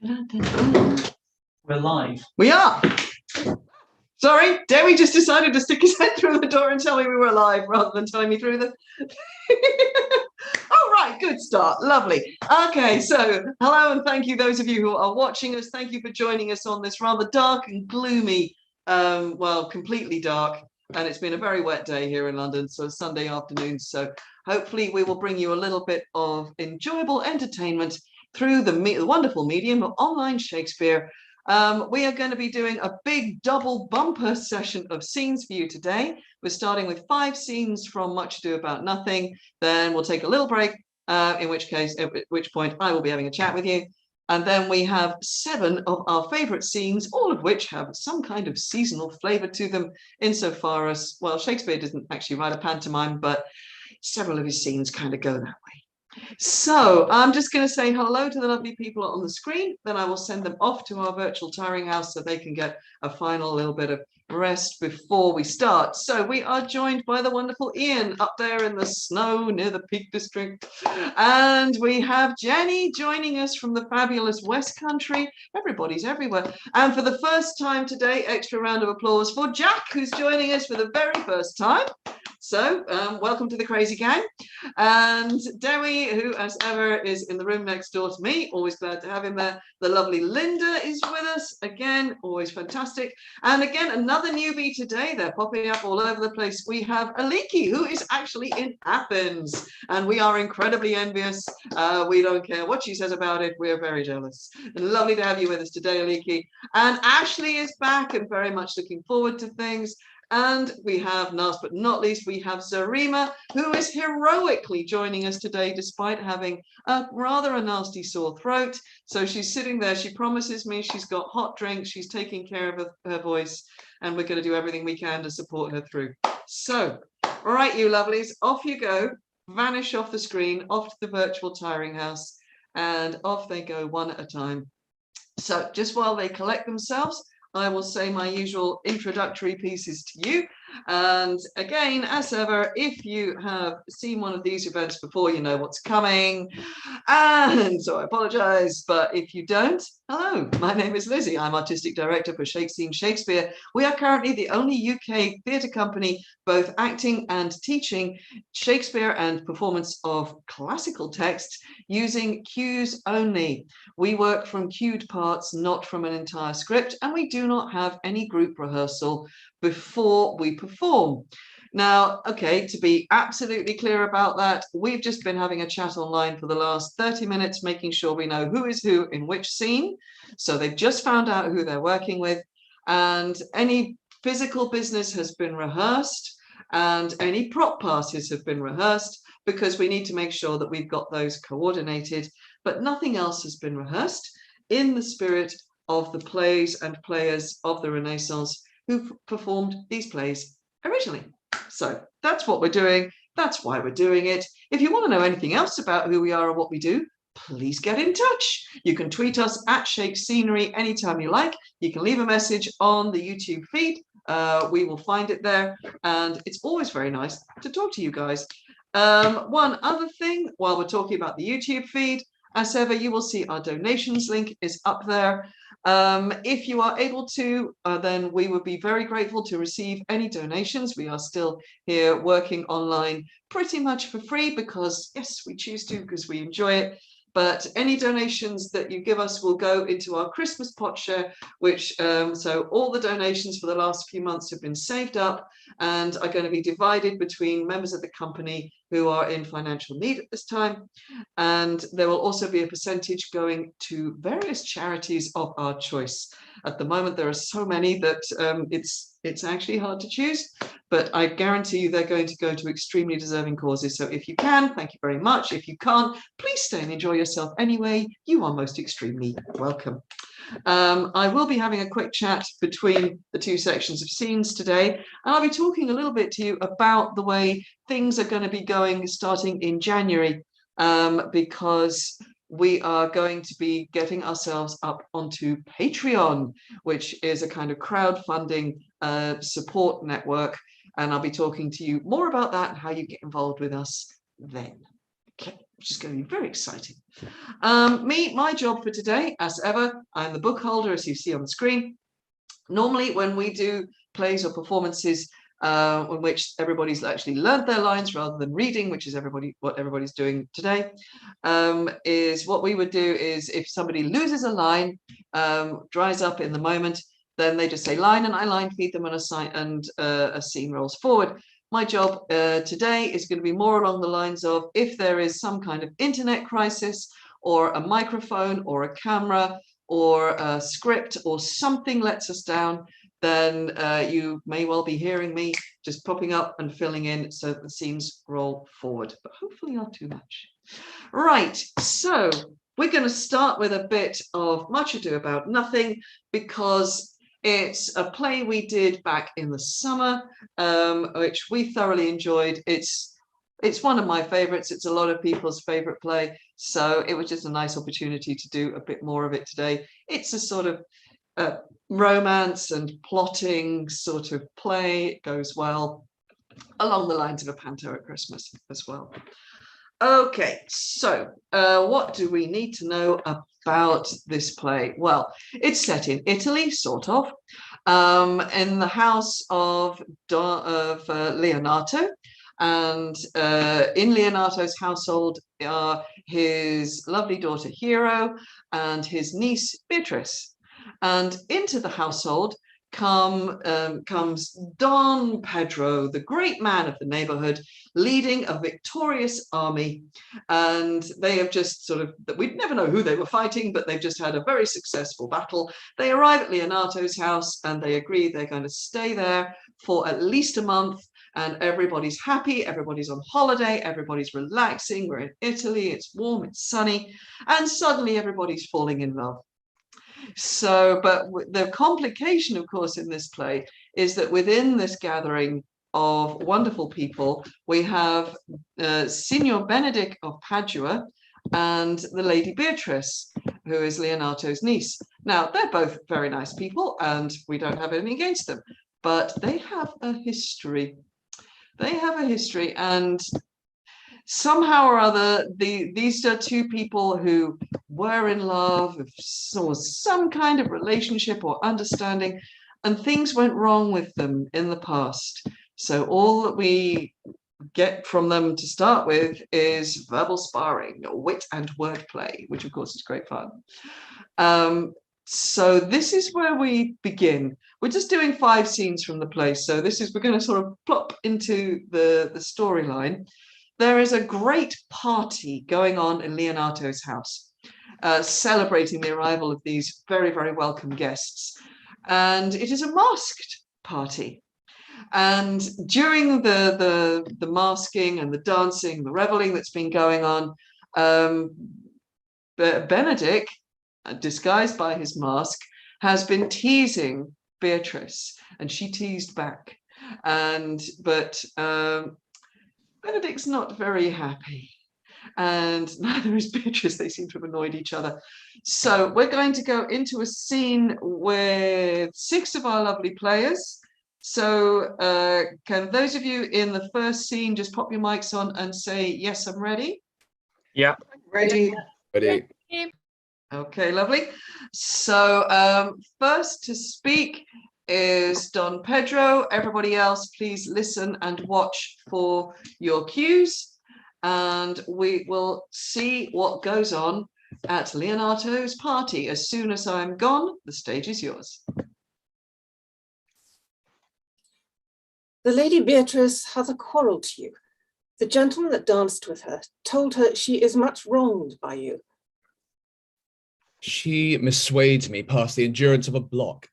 We're live. We are. Sorry, Dewi just decided to stick his head through the door and tell me we were live rather than telling me through the... Oh, right, good start. Lovely. Okay, so hello and thank you, those of you who are watching us. Thank you for joining us on this rather dark and gloomy, well, completely dark. And it's been a very wet day here in London, so Sunday afternoon. So hopefully we will bring you a little bit of enjoyable entertainment through the wonderful medium of online Shakespeare. We are going to be doing a big double bumper session of scenes for you today. We're starting with 5 scenes from Much Ado About Nothing. Then we'll take a little break, at which point I will be having a chat with you. And then we have 7 of our favourite scenes, all of which have some kind of seasonal flavour to them, insofar as, well, Shakespeare doesn't actually write a pantomime, but several of his scenes kind of go that way. So I'm just going to say hello to the lovely people on the screen, then I will send them off to our virtual tiring house so they can get a final little bit of rest before we start. So we are joined by the wonderful Ian up there in the snow near the Peak District, and we have Jenny joining us from the fabulous West Country. Everybody's everywhere. And for the first time today, extra round of applause for Jack, who's joining us for the very first time. So welcome to the crazy gang. And Dewi, who as ever is in the room next door to me, always glad to have him there. The lovely Linda is with us again, always fantastic. And again, another newbie today. They're popping up all over the place. We have Aliki, who is actually in Athens, and we are incredibly envious. We don't care what she says about it. We're very jealous. And lovely to have you with us today, Aliki. And Ashley is back and very much looking forward to things. And we have, last but not least, we have Zarima, who is heroically joining us today, despite having a nasty sore throat. So she's sitting there. She promises me she's got hot drinks. She's taking care of her voice, and we're going to do everything we can to support her through. So, all right, you lovelies, off you go. Vanish off the screen, off to the virtual tiring house, and off they go one at a time. So just while they collect themselves, I will say my usual introductory pieces to you. And again, as ever, if you have seen one of these events before, you know what's coming. And so I apologize, but if you don't, hello, my name is Lizzie. I'm Artistic Director for Shakescene Shakespeare. We are currently the only UK theatre company both acting and teaching Shakespeare and performance of classical texts using cues only. We work from cued parts, not from an entire script, and we do not have any group rehearsal before we perform. Now, okay, to be absolutely clear about that, we've just been having a chat online for the last 30 minutes, making sure we know who is who in which scene. So they've just found out who they're working with, and any physical business has been rehearsed, and any prop passes have been rehearsed, because we need to make sure that we've got those coordinated, but nothing else has been rehearsed in the spirit of the plays and players of the Renaissance who performed these plays originally. So that's what we're doing. That's why we're doing it. If you want to know anything else about who we are or what we do, please get in touch. You can tweet us at Shakescenery anytime you like. You can leave a message on the YouTube feed. We will find it there. And it's always very nice to talk to you guys. One other thing, while we're talking about the YouTube feed, as ever, you will see our donations link is up there. If you are able to, then we would be very grateful to receive any donations. We are still here working online pretty much for free because, yes, we choose to because we enjoy it. But any donations that you give us will go into our Christmas pot share, which so all the donations for the last few months have been saved up and are going to be divided between members of the company who are in financial need at this time. And there will also be a percentage going to various charities of our choice. At the moment, there are so many that it's actually hard to choose, but I guarantee you they're going to go to extremely deserving causes. So if you can, thank you very much. If you can't, please stay and enjoy yourself anyway. You are most extremely welcome. I will be having a quick chat between the 2 sections of scenes today, and I'll be talking a little bit to you about the way things are going to be going starting in January, because we are going to be getting ourselves up onto Patreon, which is a kind of crowdfunding support network. And I'll be talking to you more about that and how you get involved with us then. Okay, which is going to be very exciting. My job for today, as ever, I'm the book holder, as you see on the screen. Normally, when we do plays or performances in which everybody's actually learned their lines rather than reading, which is what everybody's doing today, is what we would do is if somebody loses a line, dries up in the moment, then they just say line, and I line feed them, and a scene rolls forward. My job today is going to be more along the lines of if there is some kind of internet crisis or a microphone or a camera or a script or something lets us down, then you may well be hearing me just popping up and filling in so that the scenes roll forward, but hopefully not too much. Right, so we're going to start with a bit of Much Ado About Nothing, because it's a play we did back in the summer, which we thoroughly enjoyed. It's one of my favorites. It's a lot of people's favorite play. So it was just a nice opportunity to do a bit more of it today. It's a sort of romance and plotting sort of play. It goes well along the lines of a panto at Christmas as well. Okay, so what do we need to know about this play? Well, it's set in Italy, sort of, in the house of Leonato. And in Leonato's household are his lovely daughter Hero and his niece Beatrice. And into the household comes Don Pedro, the great man of the neighborhood, leading a victorious army. And they have just sort of, we'd never know who they were fighting, but they've just had a very successful battle. They arrive at Leonato's house and they agree they're going to stay there for at least a month. And everybody's happy, everybody's on holiday, everybody's relaxing. We're in Italy, it's warm, it's sunny, and suddenly everybody's falling in love. So, but the complication, of course, in this play is that within this gathering of wonderful people, we have Signor Benedict of Padua and the Lady Beatrice, who is Leonato's niece. Now, they're both very nice people, and we don't have anything against them, but they have a history. They have a history, and somehow or other, these are two people who were in love, saw some kind of relationship or understanding, and things went wrong with them in the past. So all that we get from them to start with is verbal sparring, wit and wordplay, which of course is great fun. So this is where we begin. We're just doing 5 scenes from the play. So we're going to sort of plop into the storyline. There is a great party going on in Leonato's house, celebrating the arrival of these very, very welcome guests. And it is a masked party. And during the masking and the dancing, the reveling that's been going on, Benedict, disguised by his mask, has been teasing Beatrice, and she teased back. But Benedict's not very happy, and neither is Beatrice. They seem to have annoyed each other. So we're going to go into a scene with 6 of our lovely players. So can those of you in the first scene just pop your mics on and say, yes, I'm ready? Yeah. Ready? Ready. Okay, lovely. So first to speak is Don Pedro. Everybody else, please listen and watch for your cues, and we will see what goes on at Leonato's party. As soon as I'm gone, the stage is yours. The Lady Beatrice hath a quarrel to you. The gentleman that danced with her told her she is much wronged by you. She missuades me past the endurance of a block.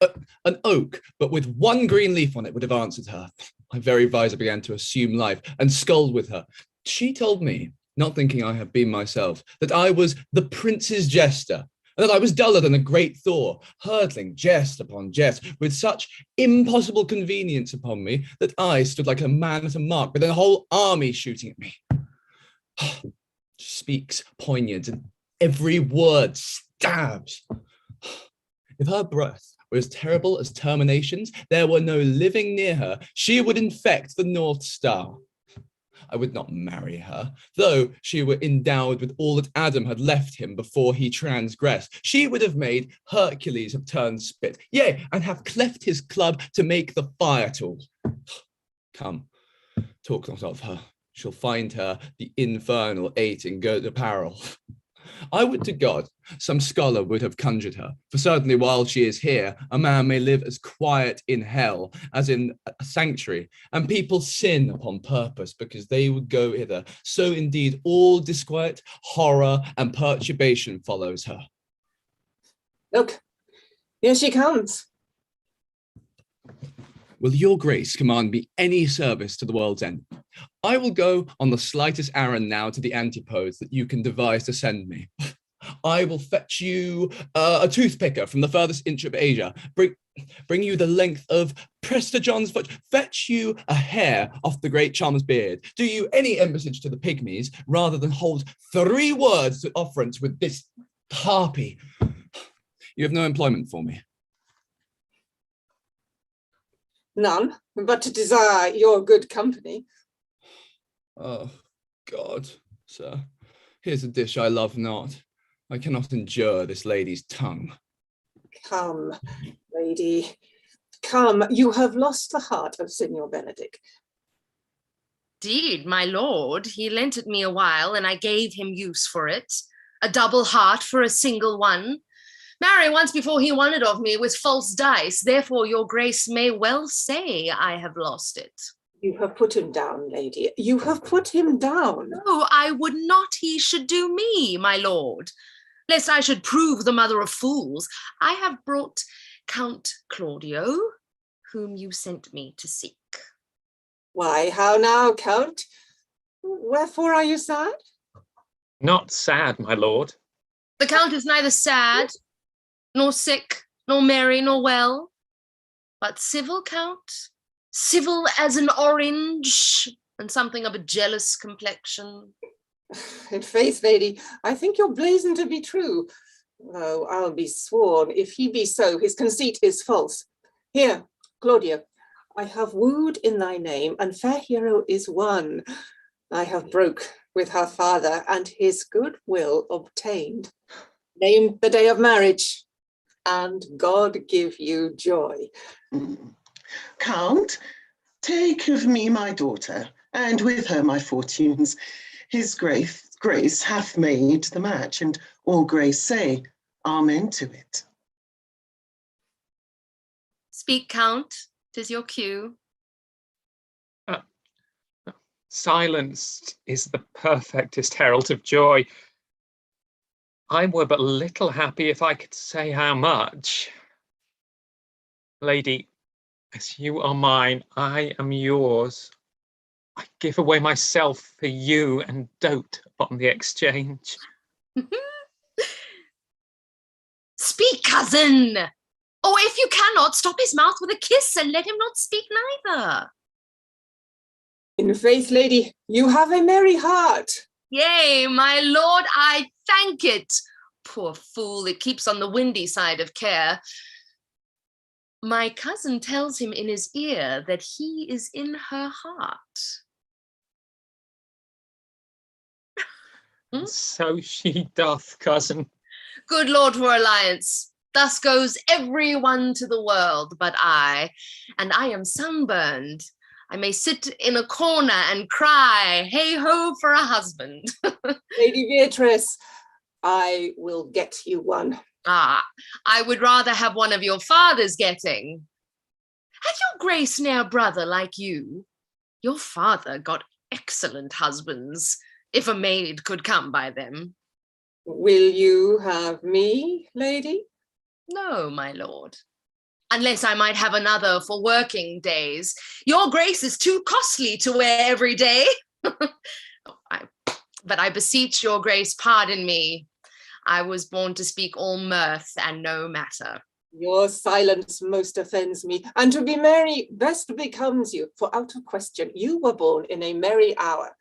An oak, but with 1 green leaf on it, would have answered her. My very visor began to assume life and scold with her. She told me, not thinking I have been myself, that I was the prince's jester, and that I was duller than a great Thor, hurtling jest upon jest with such impossible convenience upon me that I stood like a man at a mark with a whole army shooting at me. She speaks poignant, and every word stabs. If her breath were as terrible as terminations, there were no living near her, she would infect the North Star. I would not marry her, though she were endowed with all that Adam had left him before he transgressed. She would have made Hercules have turned spit, yea, and have cleft his club to make the fire tool. Come, talk not of her. Shall find her the infernal 8 in girt apparel. I would to God some scholar would have conjured her, for certainly while she is here, a man may live as quiet in hell as in a sanctuary, and people sin upon purpose because they would go hither. So indeed all disquiet, horror, and perturbation follows her. Look, here she comes. Will your grace command me any service to the world's end? I will go on the slightest errand now to the antipodes that you can devise to send me. I will fetch you a toothpicker from the furthest inch of Asia, bring you the length of Prester John's foot, fetch you a hair off the great Charmer's beard, do you any embassage to the pygmies, rather than hold 3 words to offerance with this harpy. You have no employment for me. None, but to desire your good company. Oh, God, sir, here's a dish I love not. I cannot endure this lady's tongue. Come, lady, come. You have lost the heart of Signor Benedick. Indeed, my lord, he lent it me a while, and I gave him use for it. A double heart for a single one. Marry, once before he won it of me with false dice, therefore your grace may well say I have lost it. You have put him down, lady. You have put him down. No, I would not he should do me, my lord, lest I should prove the mother of fools. I have brought Count Claudio, whom you sent me to seek. Why, how now, Count? Wherefore are you sad? Not sad, my lord. The Count is neither sad, nor sick, nor merry, nor well, but civil, Count, civil as an orange, and something of a jealous complexion. In faith, lady, I think your blazon to be true. Oh, I'll be sworn, if he be so, his conceit is false. Here, Claudio, I have wooed in thy name, and fair hero is won. I have broke with her father, and his good will obtained. Name the day of marriage, and God give you joy. Count, take of me my daughter, and with her my fortunes. His grace hath made the match, and all grace say, amen to it. Speak, Count, 'tis your cue. Silence is the perfectest herald of joy. I were but little happy if I could say how much. Lady, as you are mine, I am yours. I give away myself for you and dote upon the exchange. Speak, cousin! Or if you cannot, stop his mouth with a kiss and let him not speak neither. In faith, lady, you have a merry heart. Yea, my lord, I thank it. Poor fool, it keeps on the windy side of care. My cousin tells him in his ear that he is in her heart. So she doth, cousin. Good Lord for alliance. Thus goes every one to the world but I, and I am sunburned. I may sit in a corner and cry, hey ho for a husband. Lady Beatrice, I will get you one. Ah, I would rather have one of your father's getting. Had your grace ne'er brother like you? Your father got excellent husbands, if a maid could come by them. Will you have me, lady? No, my lord. Unless I might have another for working days. Your grace is too costly to wear every day. But I beseech your grace pardon me. I was born to speak all mirth and no matter. Your silence most offends me, and to be merry best becomes you, for out of question you were born in a merry hour.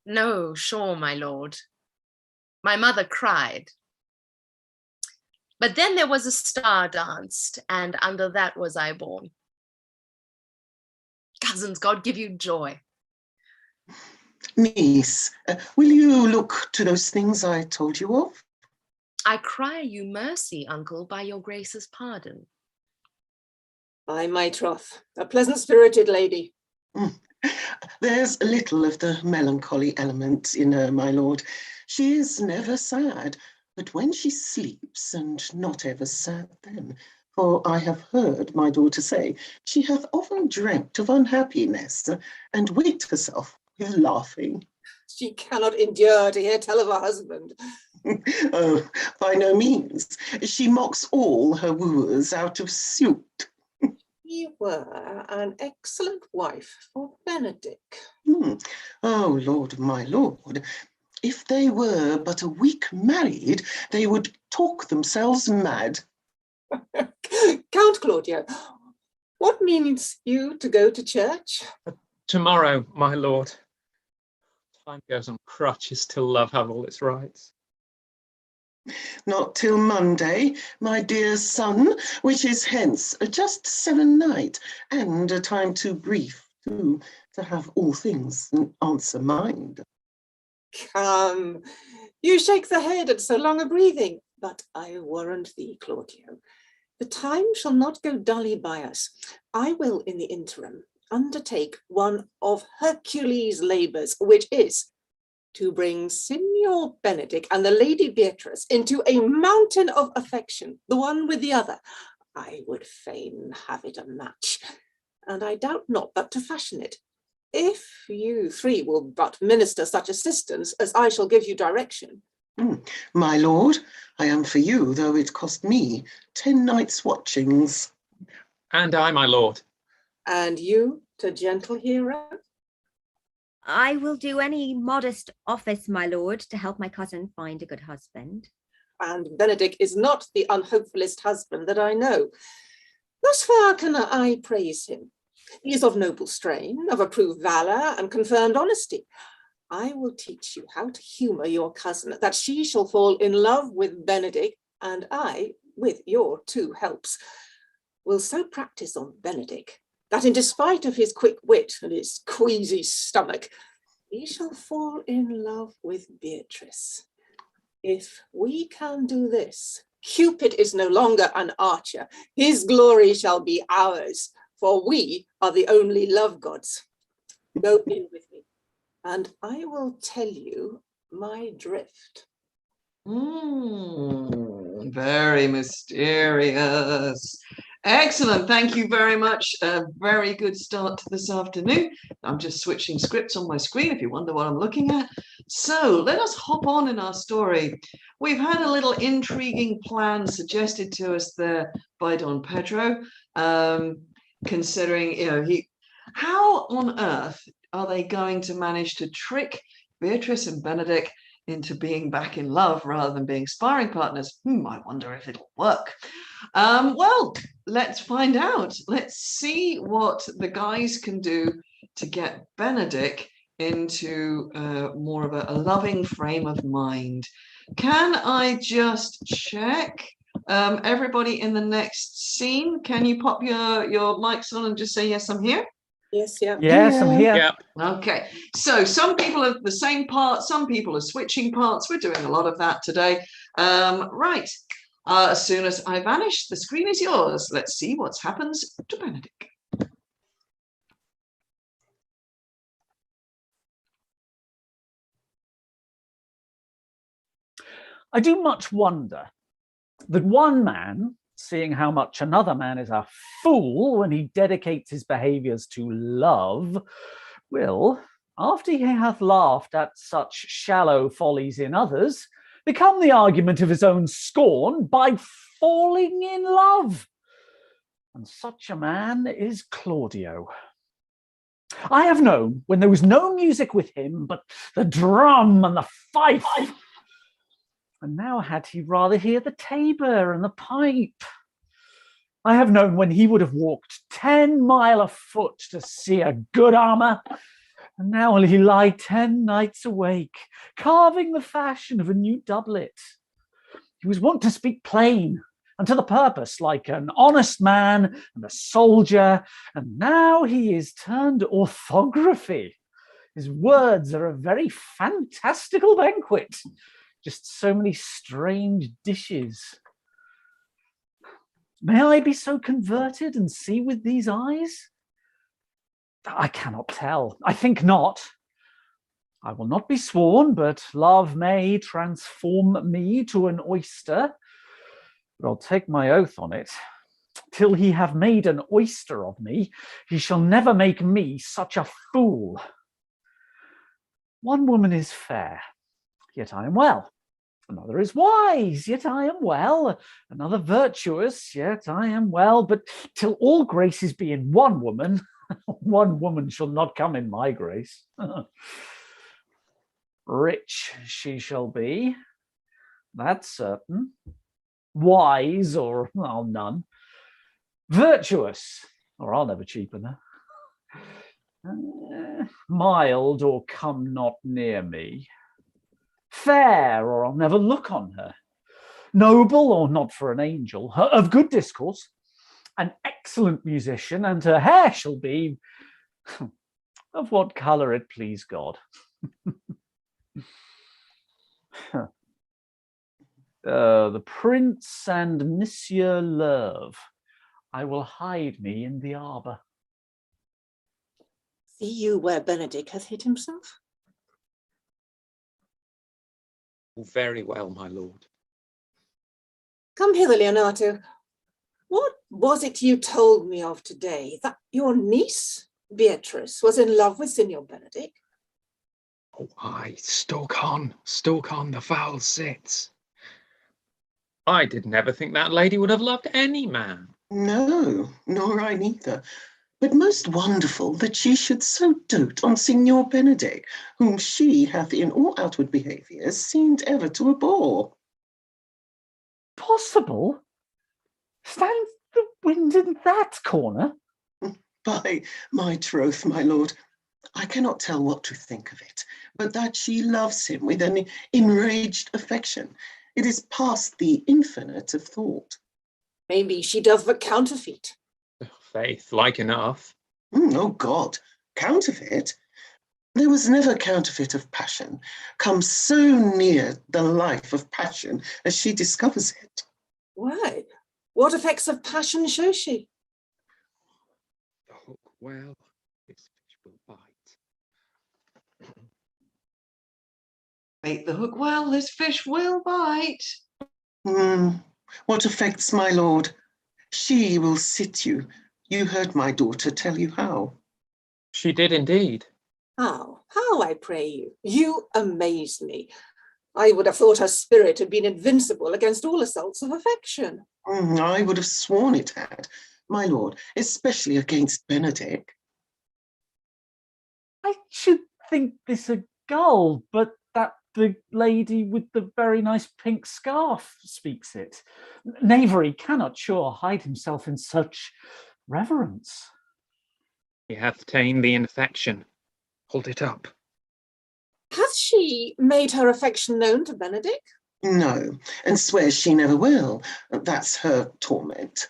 No, sure, my lord. My mother cried. But then there was a star danced, and under that was I born. Cousins, God give you joy. Niece, will you look to those things I told you of? I cry you mercy, uncle, by your grace's pardon. By my troth, a pleasant-spirited lady. There's a little of the melancholy element in her, my lord. She is never sad, but when she sleeps, and not ever sad then, for I have heard my daughter say she hath often dreamt of unhappiness, and waked herself with laughing. She cannot endure to hear tell of her husband. Oh, by no means. She mocks all her wooers out of suit. Ye were an excellent wife for Benedick. Oh, Lord, my lord, if they were but a week married, they would talk themselves mad. Count Claudio, what means you to go to church? Tomorrow, my lord. Time goes on crutches till love have all its rights. Not till Monday, my dear son, which is hence just 7 night, and a time too brief to have all things answer mind. Come, you shake the head at so long a breathing, but I warrant thee, Claudio, the time shall not go dully by us. I will, in the interim, undertake one of Hercules' labours, which is to bring Signor Benedick and the Lady Beatrice into a mountain of affection, the one with the other. I would fain have it a match, and I doubt not but to fashion it, if you 3 will but minister such assistance as I shall give you direction. My lord, I am for you, though it cost me 10 nights' watchings. And I, my lord. And you, to gentle hero? I will do any modest office, my lord, to help my cousin find a good husband. And Benedick is not the unhopefullest husband that I know. Thus far can I praise him. He is of noble strain, of approved valour and confirmed honesty. I will teach you how to humour your cousin, that she shall fall in love with Benedick, and I, with your 2 helps, will so practice on Benedick that in despite of his quick wit and his queasy stomach, he shall fall in love with Beatrice. If we can do this, Cupid is no longer an archer. His glory shall be ours, for we are the only love gods. Go in with me, and I will tell you my drift. Very mysterious. Excellent. Thank you very much. A very good start to this afternoon. I'm just switching scripts on my screen if you wonder what I'm looking at. So let us hop on in our story. We've had a little intriguing plan suggested to us there by Don Pedro, considering, how on earth are they going to manage to trick Beatrice and Benedick into being back in love rather than being sparring partners? I wonder if it'll work. Well, let's find out. Let's see what the guys can do to get Benedick into more of a loving frame of mind. Can I just check? Everybody in the next scene, can you pop your mics on and just say, yes, I'm here? Yes, yeah. Yes, I'm here. Yep. Okay, so some people are the same part, some people are switching parts. We're doing a lot of that today. Right, as soon as I vanish, the screen is yours. Let's see what happens to Benedick. I do much wonder that one man, seeing how much another man is a fool when he dedicates his behaviours to love, will, after he hath laughed at such shallow follies in others, become the argument of his own scorn by falling in love. And such a man is Claudio. I have known when there was no music with him but the drum and the fife. And now had he rather hear the tabor and the pipe. I have known when he would have walked 10 mile afoot to see a good armour, and now will he lie 10 nights awake, carving the fashion of a new doublet. He was wont to speak plain and to the purpose, like an honest man and a soldier, and now he is turned orthography. His words are a very fantastical banquet. Just so many strange dishes. May I be so converted and see with these eyes? I cannot tell. I think not. I will not be sworn, but love may transform me to an oyster. But I'll take my oath on it. Till he have made an oyster of me, he shall never make me such a fool. One woman is fair, yet I am well. Another is wise, yet I am well. Another virtuous, yet I am well. But till all graces be in one woman, one woman shall not come in my grace. Rich she shall be, that's certain. Wise, or well, none. Virtuous, or I'll never cheapen her. Mild, or come not near me. Fair, or I'll never look on her. Noble, or not for an angel. Of good discourse, an excellent musician, and her hair shall be of what colour it please God. The Prince and Monsieur Love. I will hide me in the arbour. See you where Benedick hath hid himself? Very well, my lord. Come hither, Leonato. What was it you told me of today? That your niece, Beatrice, was in love with Signor Benedick? Oh, aye, stoke on, the foul sits. I did never think that lady would have loved any man. No, nor I neither. But most wonderful that she should so dote on Signor Benedick, whom she hath in all outward behaviour seemed ever to abhor. Possible? Stands the wind in that corner? By my troth, my lord, I cannot tell what to think of it, but that she loves him with an enraged affection. It is past the infinite of thought. Maybe she doth but counterfeit. Faith, like enough. Oh God, counterfeit? There was never counterfeit of passion come so near the life of passion as she discovers it. Why? What effects of passion shows she? The hook well, this fish will bite. Bait the hook well, this fish will bite. What effects, my lord? She will sit you. You heard my daughter tell you how. She did indeed. How? How, I pray you? You amaze me. I would have thought her spirit had been invincible against all assaults of affection. I would have sworn it had, my lord, especially against Benedick. I should think this a gull, but that the lady with the very nice pink scarf speaks it. Knavery cannot sure hide himself in such reverence. He hath ta'en the infection. Hold it up. Hath she made her affection known to Benedick? No, and swears she never will. That's her torment.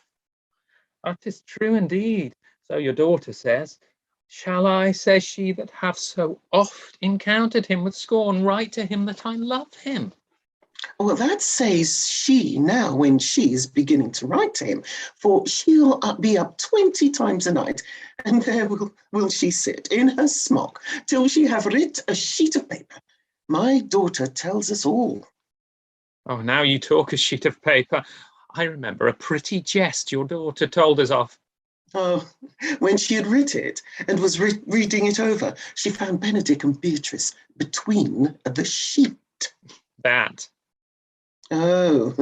That is true indeed, so your daughter says. Shall I, says she, that have so oft encountered him with scorn, write to him that I love him? Well, that says she now when she's beginning to write to him, for she'll be up 20 times a night, and there will she sit in her smock till she have writ a sheet of paper. My daughter tells us all. Oh, now you talk a sheet of paper. I remember a pretty jest your daughter told us of. Oh, when she had writ it and was reading it over, she found Benedick and Beatrice between the sheet. That. Oh,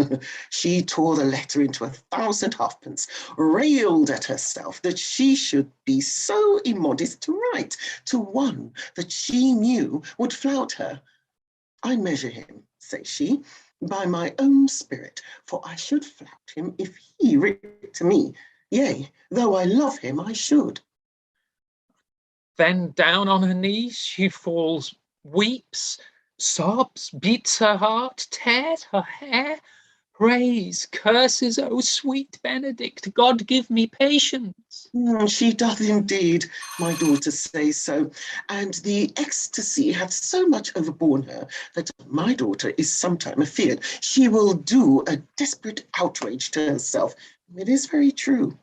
she tore the letter into 1,000 halfpence, railed at herself that she should be so immodest to write to one that she knew would flout her. I measure him, says she, by my own spirit, for I should flout him if he writ to me. Yea, though I love him, I should. Then down on her knees she falls, weeps, sobs, beats her heart, tears her hair, Praise, curses, O sweet Benedict, God give me patience. She doth indeed, my daughter says so. And the ecstasy hath so much overborne her that my daughter is sometime afeard she will do a desperate outrage to herself. It is very true.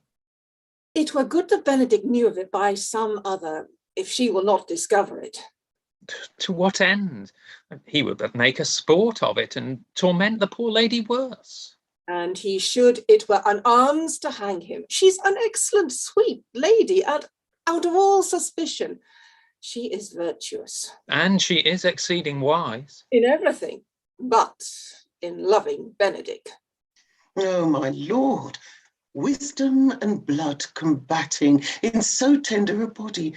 It were good that Benedict knew of it by some other, if she will not discover it. To what end? He would but make a sport of it and torment the poor lady worse. And he should, it were an arms to hang him. She's an excellent, sweet lady, and out of all suspicion, she is virtuous. And she is exceeding wise. In everything, but in loving Benedict. Oh, my lord, wisdom and blood combating in so tender a body.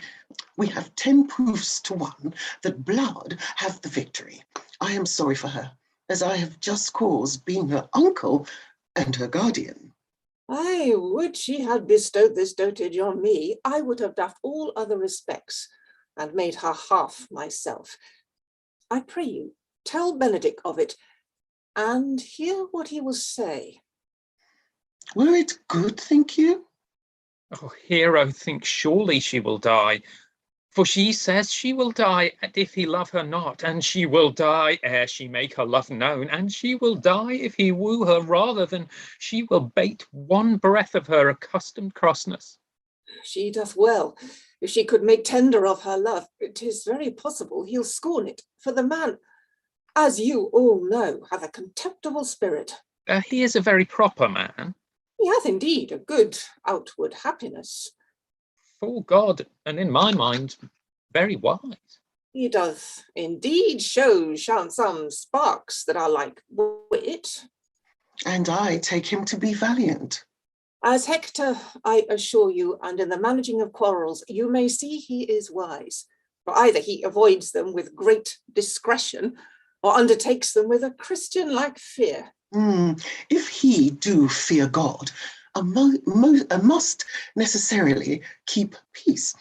We have 10 proofs to 1 that blood hath the victory. I am sorry for her, as I have just cause, being her uncle and her guardian. I would she had bestowed this dotage on me. I would have doffed all other respects and made her half myself. I pray you, tell Benedict of it, and hear what he will say. Were it good, think you? Oh, Hero thinks surely she will die. For she says she will die if he love her not, and she will die ere she make her love known, and she will die if he woo her rather than she will bate one breath of her accustomed crossness. She doth well. If she could make tender of her love, 'tis very possible he'll scorn it, for the man, as you all know, hath a contemptible spirit. He is a very proper man. He hath indeed a good outward happiness. For God, and in my mind, very wise. He doth indeed show some sparks that are like wit. And I take him to be valiant. As Hector, I assure you, and in the managing of quarrels, you may see he is wise. For either he avoids them with great discretion, or undertakes them with a Christian-like fear. If he do fear God, must necessarily keep peace.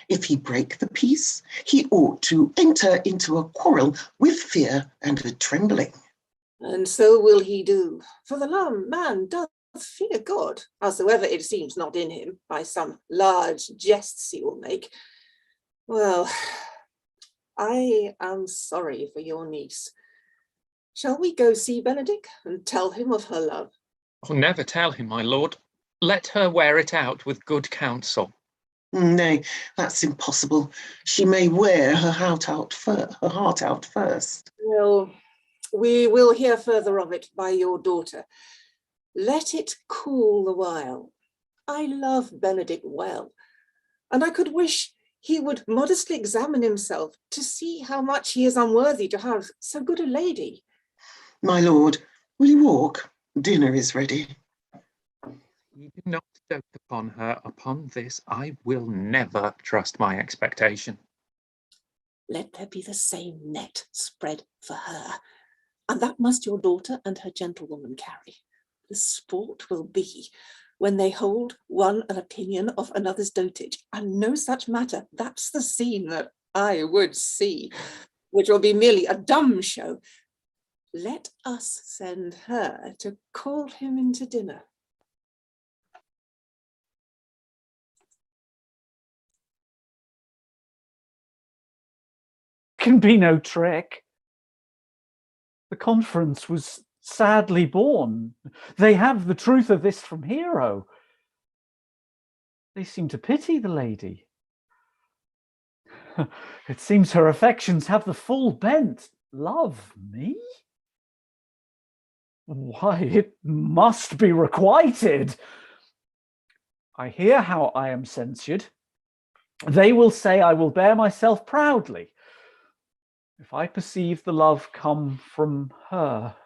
If he break the peace, he ought to enter into a quarrel with fear and a trembling. And so will he do, for the man doth fear God, howsoever it seems not in him, by some large jests he will make. Well, I am sorry for your niece. Shall we go see Benedict and tell him of her love? Oh, never tell him, my lord. Let her wear it out with good counsel. Nay, that's impossible. She may wear her heart out first. Well, we will hear further of it by your daughter. Let it cool the while. I love Benedict well, and I could wish he would modestly examine himself to see how much he is unworthy to have so good a lady. My lord, will you walk? Dinner is ready. You do not dote upon her. Upon this I will never trust my expectation. Let there be the same net spread for her, and that must your daughter and her gentlewoman carry. The sport will be when they hold one an opinion of another's dotage, and no such matter. That's the scene that I would see, which will be merely a dumb show. Let us send her to call him into dinner. Can be no trick. The conference was sadly born. They have the truth of this from Hero. They seem to pity the lady. It seems her affections have the full bent. Love me? Why, it must be requited. I hear how I am censured. They will say I will bear myself proudly if I perceive the love come from her.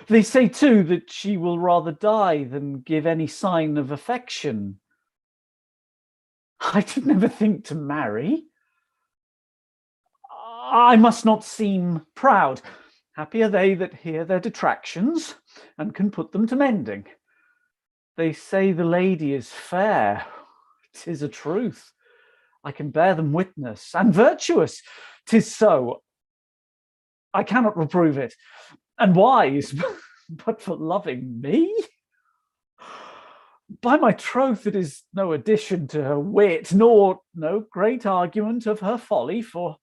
They say too that she will rather die than give any sign of affection. I did never think to marry. I must not seem proud. Happy are they that hear their detractions and can put them to mending. They say the lady is fair. 'Tis a truth. I can bear them witness, and virtuous. 'Tis so. I cannot reprove it. And wise. but for loving me? By my troth, it is no addition to her wit, nor no great argument of her folly, for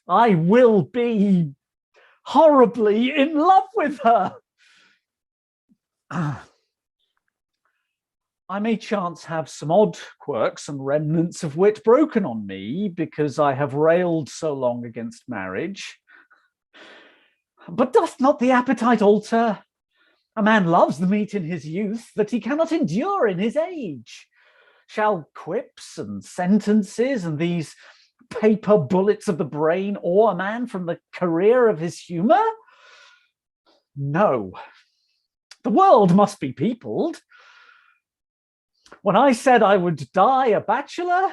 I will be horribly in love with her. I may chance have some odd quirks and remnants of wit broken on me because I have railed so long against marriage. But doth not the appetite alter? A man loves the meat in his youth that he cannot endure in his age. Shall quips and sentences and these paper bullets of the brain awe a man from the career of his humour? No. The world must be peopled. When I said I would die a bachelor,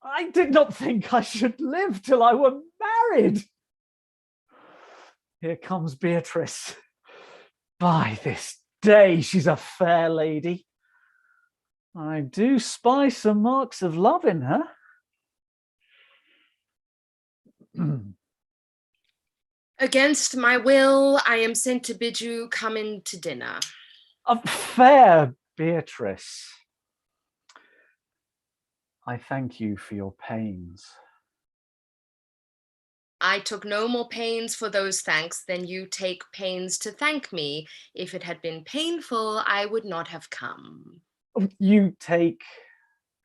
I did not think I should live till I were married. Here comes Beatrice. By this day, she's a fair lady. I do spy some marks of love in her. Against my will, I am sent to bid you come in to dinner. A fair Beatrice, I thank you for your pains. I took no more pains for those thanks than you take pains to thank me. If it had been painful, I would not have come. You take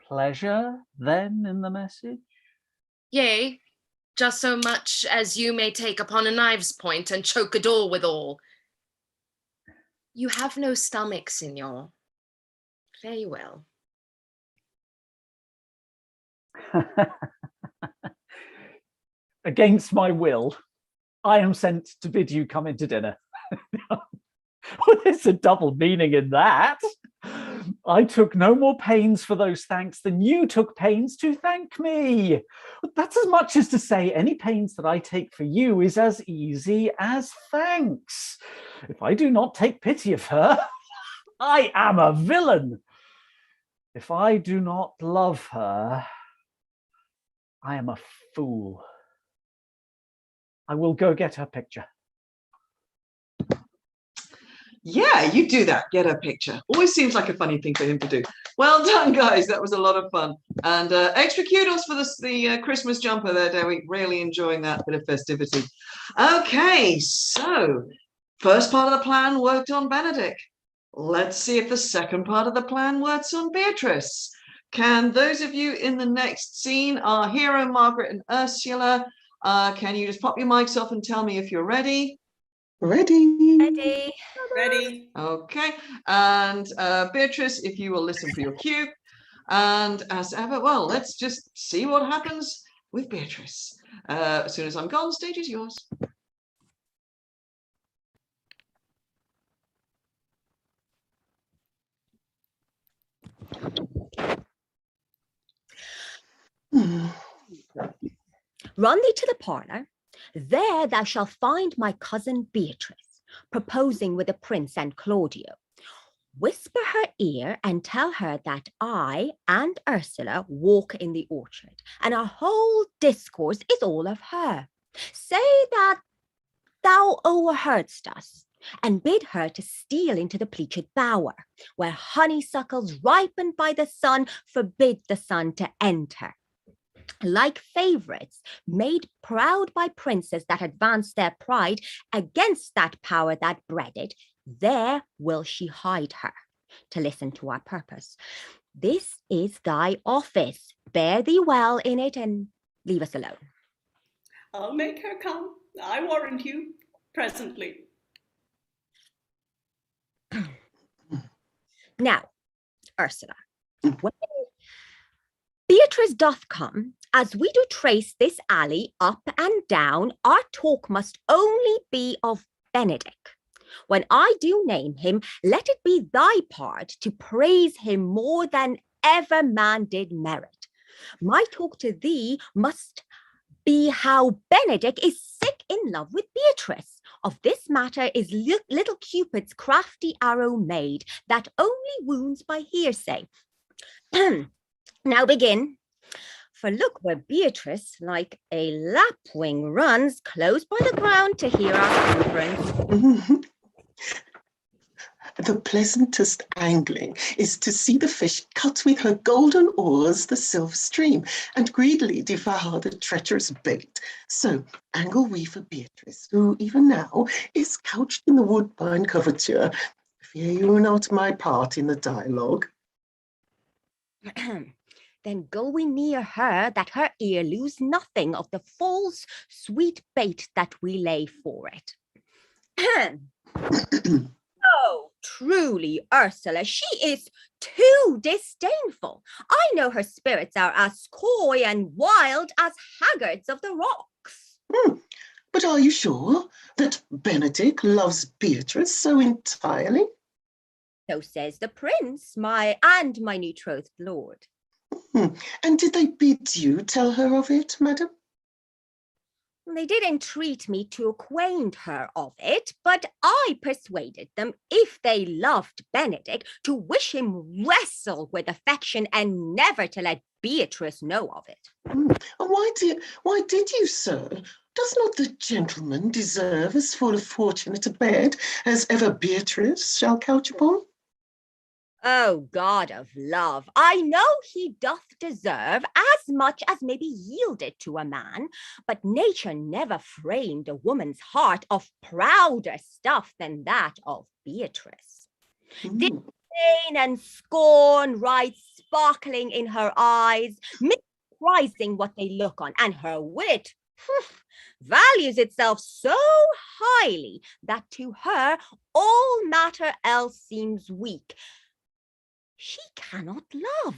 pleasure, then, in the message? Yea, just so much as you may take upon a knive's point and choke a door withal. You have no stomach, signor. Very well. Against my will, I am sent to bid you come into dinner. Well, there's a double meaning in that. I took no more pains for those thanks than you took pains to thank me. That's as much as to say any pains that I take for you is as easy as thanks. If I do not take pity of her, I am a villain. If I do not love her, I am a fool. I will go get her picture. Yeah, you do that. Get her picture. Always seems like a funny thing for him to do. Well done, guys. That was a lot of fun. And extra kudos for the Christmas jumper there, Derek. Really enjoying that bit of festivity. Okay, so first part of the plan worked on Benedict. Let's see if the second part of the plan works on Beatrice. Can those of you in the next scene, our hero, Margaret and Ursula, can you just pop your mics off and tell me if you're ready? Ready. Ready? Ready? Okay. And Beatrice, if you will listen for your cue. And as ever, well, let's just see what happens with Beatrice. As soon as I'm gone, stage is yours. Run thee to the parlour. There thou shalt find my cousin Beatrice, proposing with the prince and Claudio. Whisper her ear and tell her that I and Ursula walk in the orchard, and our whole discourse is all of her. Say that thou overheardst us, and bid her to steal into the pleached bower, where honeysuckles ripened by the sun forbid the sun to enter. Like favourites, made proud by princes that advance their pride against that power that bred it, there will she hide her, to listen to our purpose. This is thy office. Bear thee well in it and leave us alone. I'll make her come, I warrant you, presently. Now, Ursula, when Beatrice doth come, as we do trace this alley up and down, our talk must only be of Benedick. When I do name him, let it be thy part to praise him more than ever man did merit. My talk to thee must be how Benedick is sick in love with Beatrice. Of this matter is little Cupid's crafty arrow made, that only wounds by hearsay. Now begin. For look where Beatrice, like a lapwing, runs close by the ground to hear our conference. The pleasantest angling is to see the fish cut with her golden oars the silver stream, and greedily devour the treacherous bait. So angle we for Beatrice, who even now is couched in the woodbine coverture. Fear you not my part in the dialogue. Then go we near her, that her ear lose nothing of the false sweet bait that we lay for it. Oh, truly, Ursula, she is too disdainful. I know her spirits are as coy and wild as haggards of the rocks. But are you sure that Benedick loves Beatrice so entirely? So says the prince, my new betrothed lord. And did they bid you tell her of it, madam? They did entreat me to acquaint her of it, but I persuaded them, if they loved Benedick, to wish him wrestle with affection and never to let Beatrice know of it. And why did you, sir? Does not the gentleman deserve as full of fortunate a bed as ever Beatrice shall couch upon? Oh, God of love, I know he doth deserve as much as may be yielded to a man, but nature never framed a woman's heart of prouder stuff than that of Beatrice. Disdain and scorn ride sparkling in her eyes, misprizing what they look on, and her wit values itself so highly that to her all matter else seems weak. She cannot love,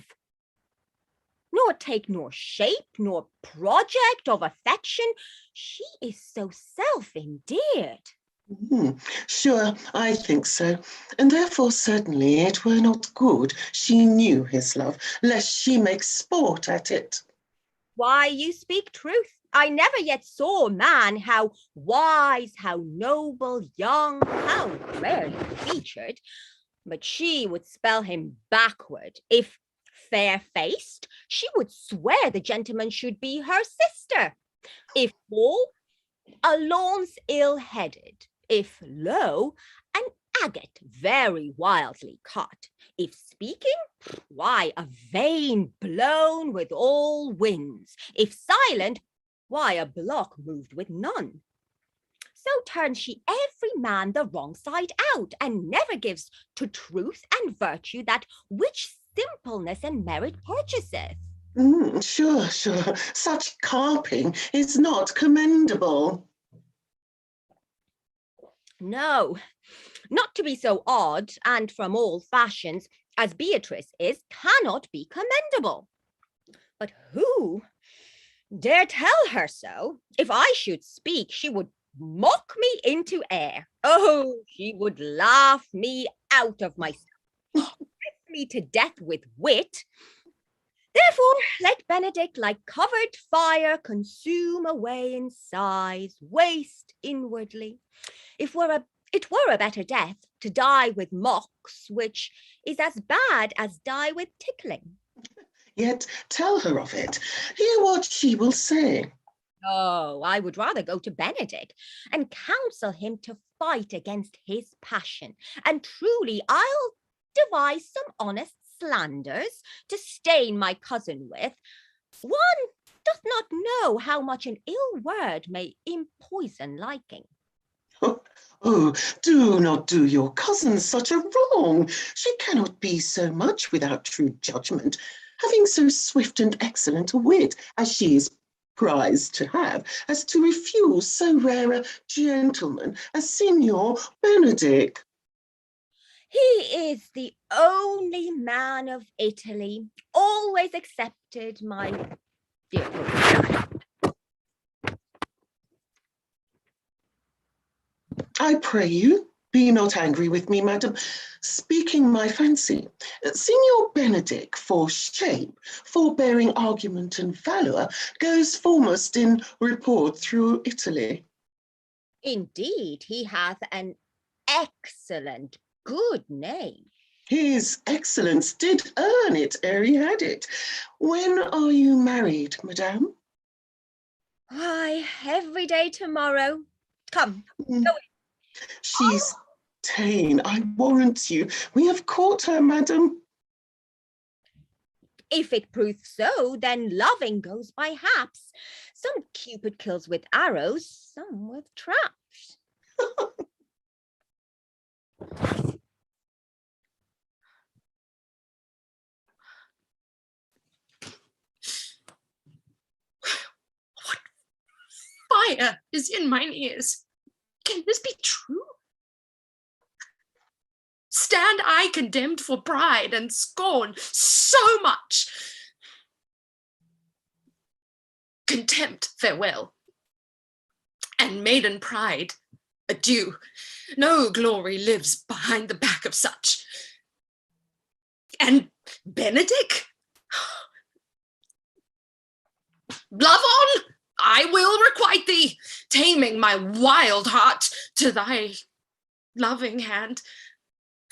nor take nor shape, nor project of affection. She is so self-endeared. Sure, I think so. And therefore certainly it were not good she knew his love, lest she make sport at it. Why, you speak truth. I never yet saw a man how wise, how noble, young, how rarely featured. But she would spell him backward. If fair-faced, she would swear the gentleman should be her sister. If tall, a launce ill-headed. If low, an agate very wildly cut. If speaking, why, a vane blown with all winds. If silent, why, a block moved with none. So turns she every man the wrong side out, and never gives to truth and virtue that which simpleness and merit purchaseth. Sure. Such carping is not commendable. No, not to be so odd, and from all fashions, as Beatrice is, cannot be commendable. But who dare tell her so? If I should speak, she would mock me into air. Oh, she would laugh me out of myself, press me to death with wit. Therefore, let Benedick like covered fire consume away in sighs, waste inwardly. It were a better death to die with mocks, which is as bad as die with tickling. Yet tell her of it. Hear what she will say. Oh, I would rather go to Benedick and counsel him to fight against his passion. And truly, I'll devise some honest slanders to stain my cousin with. One doth not know how much an ill word may empoison liking. Oh, do not do your cousin such a wrong. She cannot be so much without true judgment, having so swift and excellent a wit as she is prized to have, as to refuse so rare a gentleman as Signor Benedick. He is the only man of Italy, always accepted, my dear Lord. I pray you, be not angry with me, madam. Speaking my fancy, Signor Benedick, for shape, forbearing argument and valour, goes foremost in report through Italy. Indeed, he hath an excellent, good name. His excellence did earn it ere he had it. When are you married, madame? Why, every day tomorrow. Come, go in. Tane, I warrant you, we have caught her, madam. If it proves so, then loving goes by haps. Some Cupid kills with arrows, some with traps. Fire is in mine ears. Can this be true? Stand I condemned for pride and scorn so much? Contempt, farewell. And maiden pride, adieu. No glory lives behind the back of such. And Benedick? Love on! I will requite thee, taming my wild heart to thy loving hand.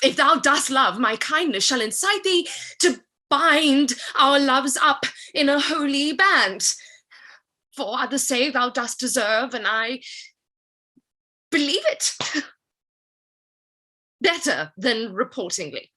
If thou dost love, my kindness shall incite thee to bind our loves up in a holy band. For others say thou dost deserve, and I believe it. Better than reportingly.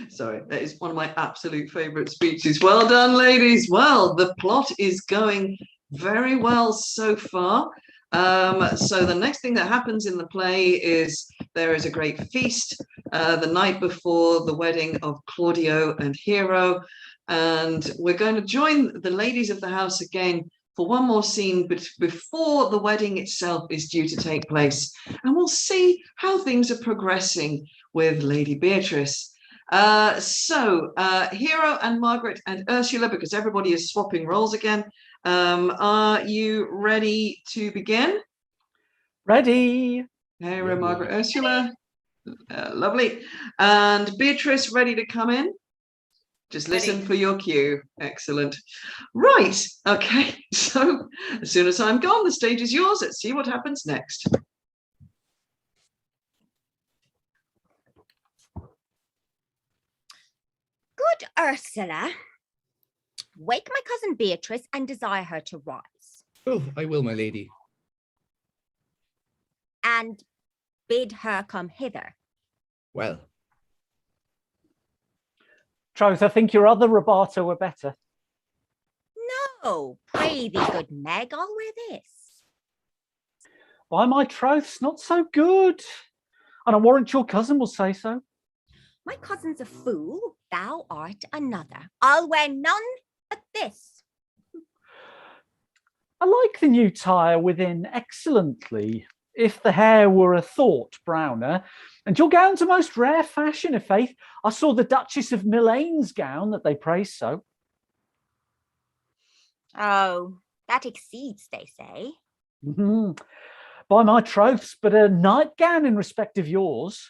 Sorry, that is one of my absolute favorite speeches. Well done, ladies. Well, the plot is going very well so far. So the next thing that happens in the play is there is a great feast the night before the wedding of Claudio and Hero. And we're going to join the ladies of the house again for one more scene before the wedding itself is due to take place. And we'll see how things are progressing with Lady Beatrice. Hero and Margaret and Ursula, because everybody is swapping roles again. Are you ready to begin? Ready. Hero, Margaret, Ursula. Lovely. And Beatrice, ready to come in? Just listen for your cue. Excellent. Right. Okay. So as soon as I'm gone, the stage is yours. Let's see what happens next. Good Ursula, wake my cousin Beatrice and desire her to rise. Oh, I will, my lady. And bid her come hither. Well. Troth, I think your other Roberta were better. No, pray thee, good Meg, I'll wear this. By my troths, not so good. And I warrant your cousin will say so. My cousin's a fool, thou art another. I'll wear none but this. I like the new tire within excellently. If the hair were a thought browner, and your gown's a most rare fashion, i' faith. I saw the Duchess of Milane's gown that they praise so. Oh, that exceeds, they say. By my troths, but a nightgown in respect of yours.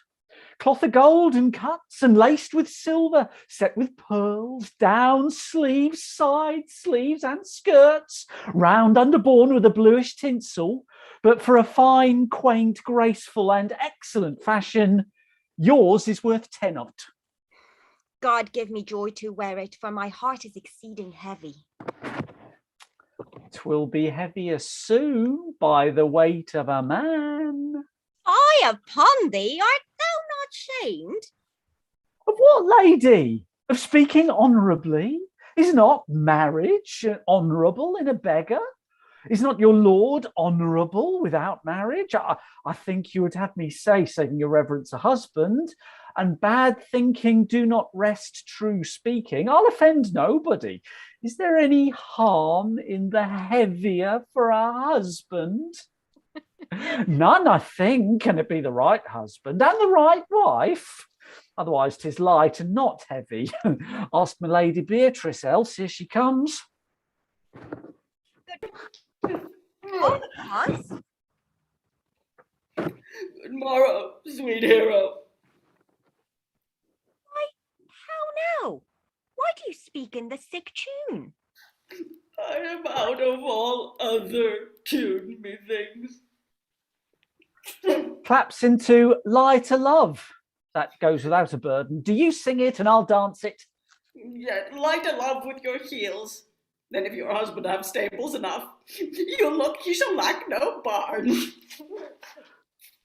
Cloth of gold and cuts and laced with silver, set with pearls, down sleeves, side sleeves and skirts, round underborne with a bluish tinsel. But for a fine, quaint, graceful and excellent fashion, yours is worth 10 on't. God give me joy to wear it, for my heart is exceeding heavy. 'Twill be heavier soon by the weight of a man. Fie upon thee, art thou not shamed? Of what, lady? Of speaking honourably? Is not marriage honourable in a beggar? Is not your lord honourable without marriage? I think you would have me say, saving your reverence a husband, and bad thinking do not rest true speaking. I'll offend nobody. Is there any harm in the heavier for a husband? None, I think, can it be the right husband and the right wife. Otherwise 'tis light and not heavy. Ask my Lady Beatrice, else here she comes. Oh, Hus? Good morrow, sweet Hero. Why, how now? Why do you speak in the sick tune? I am out of all other tune, methinks. Claps into Lie to Love. That goes without a burden. Do you sing it and I'll dance it? Yet light a love with your heels. Then if your husband have stables enough, you shall lack no barn.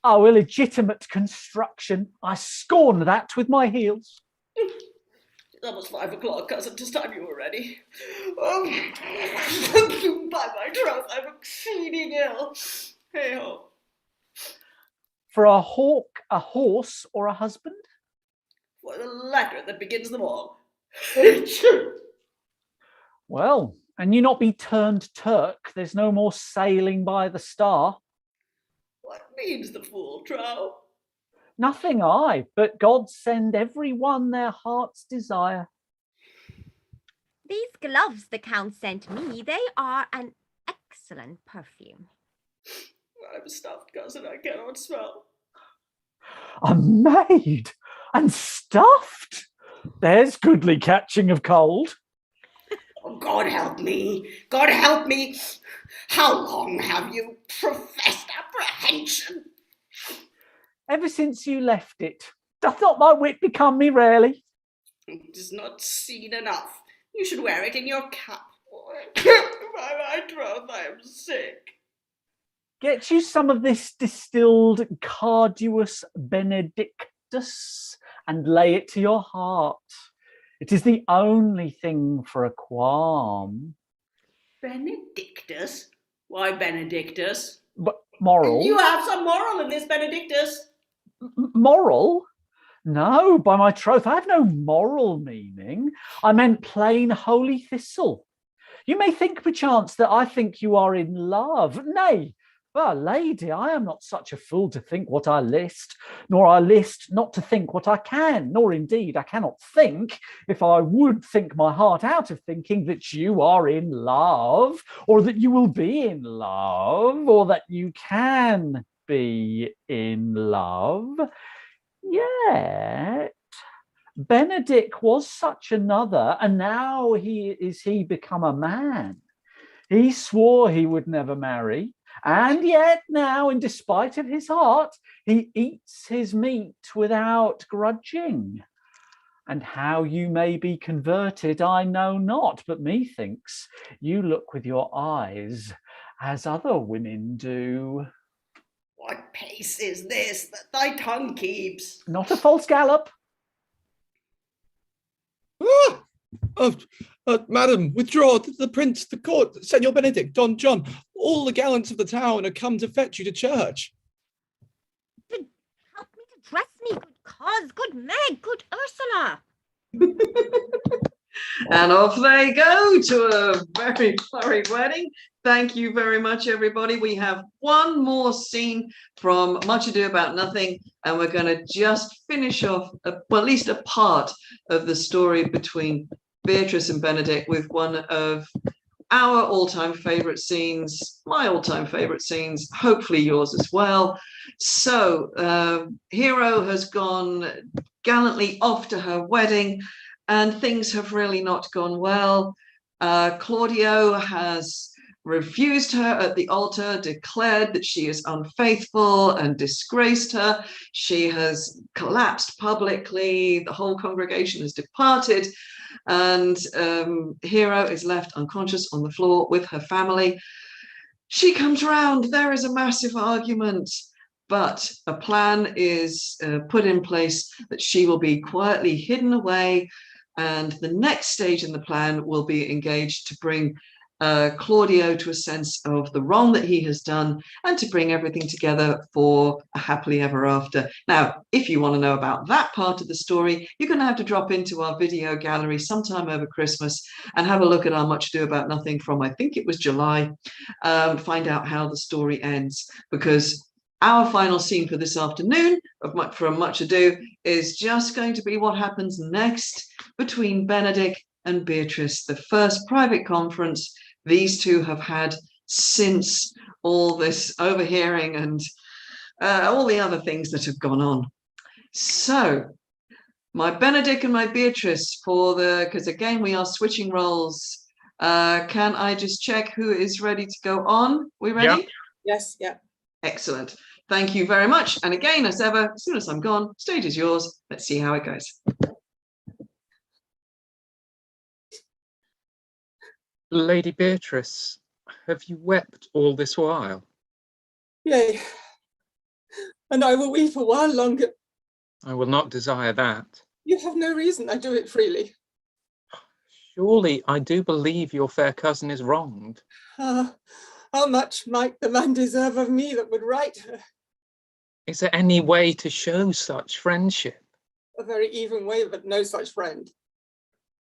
Oh, illegitimate construction. I scorn that with my heels. It's almost 5 o'clock, cousin. 'Tis time you were ready. Oh, by my troth, I'm exceeding ill. Hey-ho. For a hawk, a horse, or a husband? For the letter that begins them all. Well, and you not be turned Turk, there's no more sailing by the star. What means the fool, trow? Nothing but God send every one their heart's desire. These gloves the Count sent me, they are an excellent perfume. I'm stuffed, cousin, I cannot smell. A maid and stuffed? There's goodly catching of cold. Oh, God help me! God help me! How long have you professed apprehension? Ever since you left it, doth not my wit become me rarely? It is not seen enough. You should wear it in your cap. By my troth, I am sick. Get you some of this distilled Carduus Benedictus and lay it to your heart. It is the only thing for a qualm. Benedictus? Why Benedictus? But moral? You have some moral in this, Benedictus. Moral? No, by my troth, I have no moral meaning. I meant plain holy thistle. You may think perchance that I think you are in love. Nay, but lady, I am not such a fool to think what I list, nor I list not to think what I can, nor indeed I cannot think, if I would think my heart out of thinking, that you are in love, or that you will be in love, or that you can be in love. Yet Benedick was such another, and now he become a man. He swore he would never marry, and yet now, in despite of his heart, he eats his meat without grudging. And how you may be converted, I know not, but methinks you look with your eyes as other women do. What pace is this that thy tongue keeps? Not a false gallop. Madam, withdraw. The prince, the court, Senor Benedict, Don John, all the gallants of the town are come to fetch you to church. Help me to dress me, good cause, good Meg, good Ursula. And off they go to a very flurried wedding. Thank you very much, everybody. We have one more scene from Much Ado About Nothing, and we're going to just finish off, well, at least a part of the story between Beatrice and Benedict with one of our all-time favorite scenes, my all-time favorite scenes, hopefully yours as well. So Hero has gone gallantly off to her wedding, and things have really not gone well. Claudio has refused her at the altar, declared that she is unfaithful and disgraced her. She has collapsed publicly. The whole congregation has departed, and Hero is left unconscious on the floor with her family. She comes round. There is a massive argument, but a plan is put in place that she will be quietly hidden away, and the next stage in the plan will be engaged to bring Claudio to a sense of the wrong that he has done, and to bring everything together for a happily ever after. Now, if you want to know about that part of the story, you're going to have to drop into our video gallery sometime over Christmas and have a look at our Much Ado About Nothing from, I think it was July, find out how the story ends, because our final scene for this afternoon from Much Ado is just going to be what happens next between Benedict and Beatrice, the first private conference these two have had since all this overhearing and all the other things that have gone on. So my Benedict and my Beatrice because again, we are switching roles. Can I just check who is ready to go on? We ready? Yeah. Yes, yeah. Excellent. Thank you very much. And again, as ever, as soon as I'm gone, stage is yours. Let's see how it goes. Lady Beatrice, have you wept all this while? Yea, and I will weep a while longer. I will not desire that. You have no reason, I do it freely. Surely I do believe your fair cousin is wronged. Ah, how much might the man deserve of me that would right her? Is there any way to show such friendship? A very even way, but no such friend.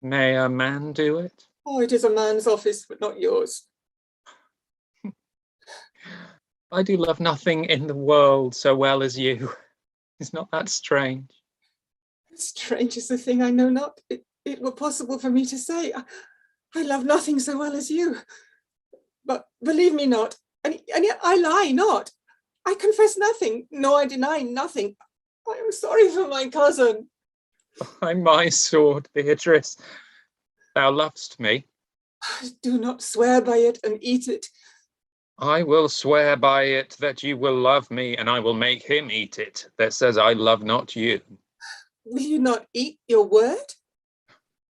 May a man do it? Oh, it is a man's office, but not yours. I do love nothing in the world so well as you. Is not that strange? Strange is the thing I know not. It were possible for me to say. I love nothing so well as you. But believe me not, and yet I lie not. I confess nothing, nor I deny nothing. I am sorry for my cousin. By my sword, Beatrice, thou lovest me. Do not swear by it and eat it. I will swear by it that you will love me, and I will make him eat it that says I love not you. Will you not eat your word?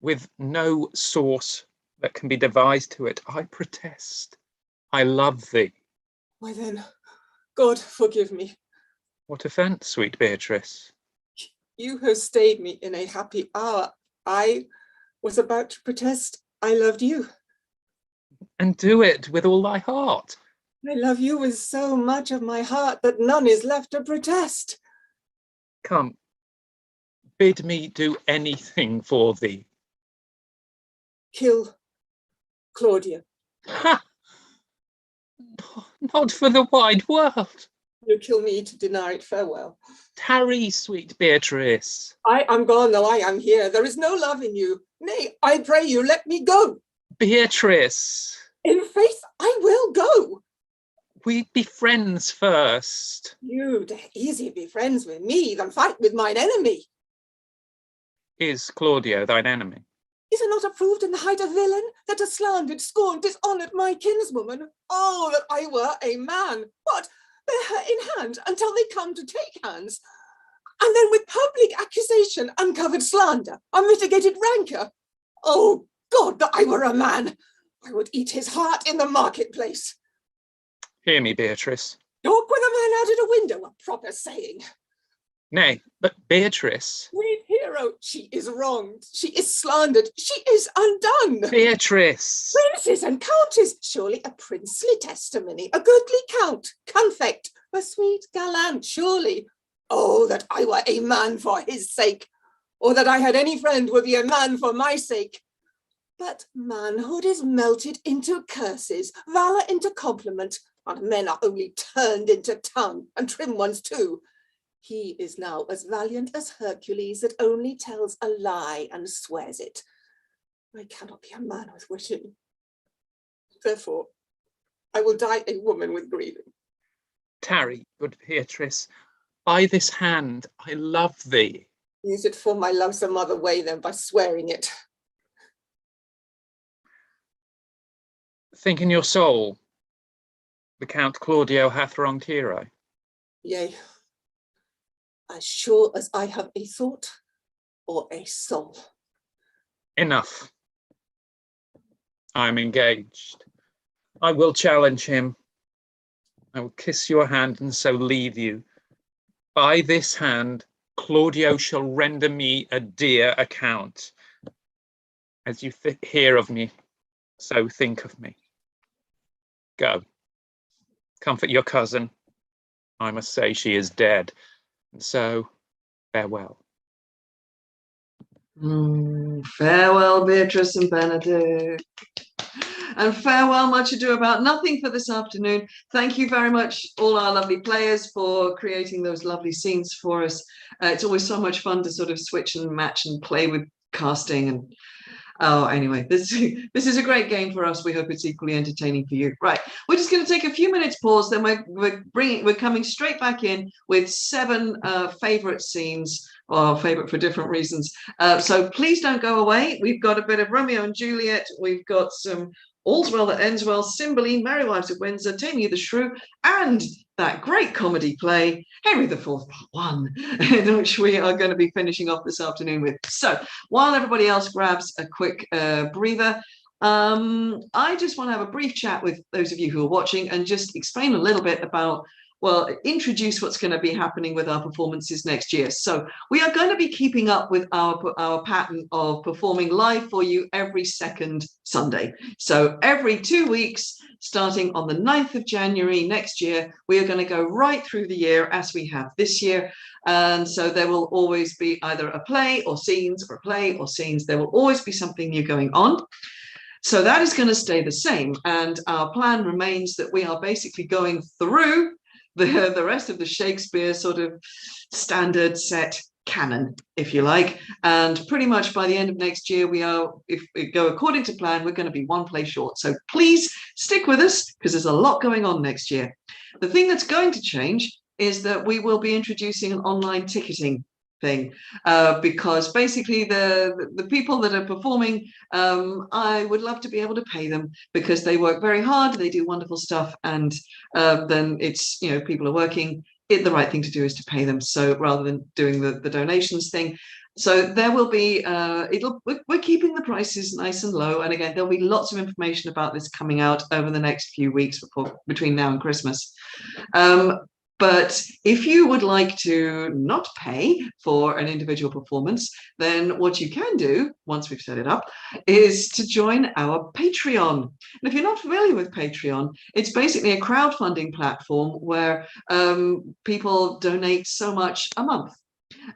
With no sauce that can be devised to it, I protest. I love thee. Why then, God forgive me. What offence, sweet Beatrice? You have stayed me in a happy hour. I was about to protest I loved you. And do it with all thy heart. I love you with so much of my heart that none is left to protest. Come, bid me do anything for thee. Kill Claudia. Ha! Not for the wide world. You kill me to deny it farewell. Tarry, sweet Beatrice. I am gone, though I am here. There is no love in you. Nay, I pray you, let me go. Beatrice. In faith, I will go. We be friends first. You'd easier be friends with me than fight with mine enemy. Is Claudio thine enemy? Is it not approved in the height of villain that has slandered, scorned, dishonoured my kinswoman? Oh, that I were a man! What? Bear her in hand until they come to take hands, and then with public accusation, uncovered slander, unmitigated rancour. Oh God, that I were a man! I would eat his heart in the marketplace. Hear me, Beatrice. Talk with a man out at a window, a proper saying. Nay, but Beatrice. Sweet hero, she is wronged, she is slandered, she is undone. Beatrice. Princes and countess, surely a princely testimony, a goodly count, confect, a sweet gallant, surely. Oh, that I were a man for his sake, or that I had any friend would be a man for my sake. But manhood is melted into curses, valour into compliment, and men are only turned into tongue, and trim ones too. He is now as valiant as Hercules that only tells a lie and swears it. I cannot be a man with wishing. Therefore, I will die a woman with grieving. Tarry, good Beatrice. By this hand, I love thee. Use it for my love some other way than by swearing it. Think in your soul, the Count Claudio hath wronged Hero. Yea, as sure as I have a thought or a soul. Enough. I am engaged. I will challenge him. I will kiss your hand and so leave you. By this hand, Claudio shall render me a dear account. As you hear of me, so think of me. Go. Comfort your cousin. I must say she is dead. And so, farewell. Farewell, Beatrice and Benedict. And farewell, Much Ado About Nothing for this afternoon. Thank you very much, all our lovely players, for creating those lovely scenes for us. It's always so much fun to sort of switch and match and play with casting. And oh, anyway, this is a great game for us. We hope it's equally entertaining for you. Right, we're just going to take a few minutes pause. Then we're coming straight back in with 7 favourite scenes. Or favourite for different reasons. So please don't go away. We've got a bit of Romeo and Juliet. We've got some All's Well That Ends Well, Cymbeline, Merry Wives of Windsor, Taming of the Shrew, and that great comedy play, Henry IV Part 1, which we are going to be finishing off this afternoon with. So while everybody else grabs a quick breather, I just want to have a brief chat with those of you who are watching and just explain a little bit about, well, introduce what's going to be happening with our performances next year. So we are going to be keeping up with our pattern of performing live for you every second Sunday. So every 2 weeks, starting on the 9th of January next year, we are going to go right through the year as we have this year. And so there will always be either a play or scenes, or a play or scenes. There will always be something new going on. So that is going to stay the same. And our plan remains that we are basically going through the rest of the Shakespeare sort of standard set canon, if you like. And pretty much by the end of next year, if we go according to plan, we're going to be one play short. So please stick with us, because there's a lot going on next year. The thing that's going to change is that we will be introducing an online ticketing thing, because basically the people that are performing, I would love to be able to pay them, because they work very hard, they do wonderful stuff, and then it's, you know, people are working. The right thing to do is to pay them, so rather than doing the donations thing. So there will be we're keeping the prices nice and low, and again there'll be lots of information about this coming out over the next few weeks between now and Christmas. But if you would like to not pay for an individual performance, then what you can do, once we've set it up, is to join our Patreon. And if you're not familiar with Patreon, it's basically a crowdfunding platform where people donate so much a month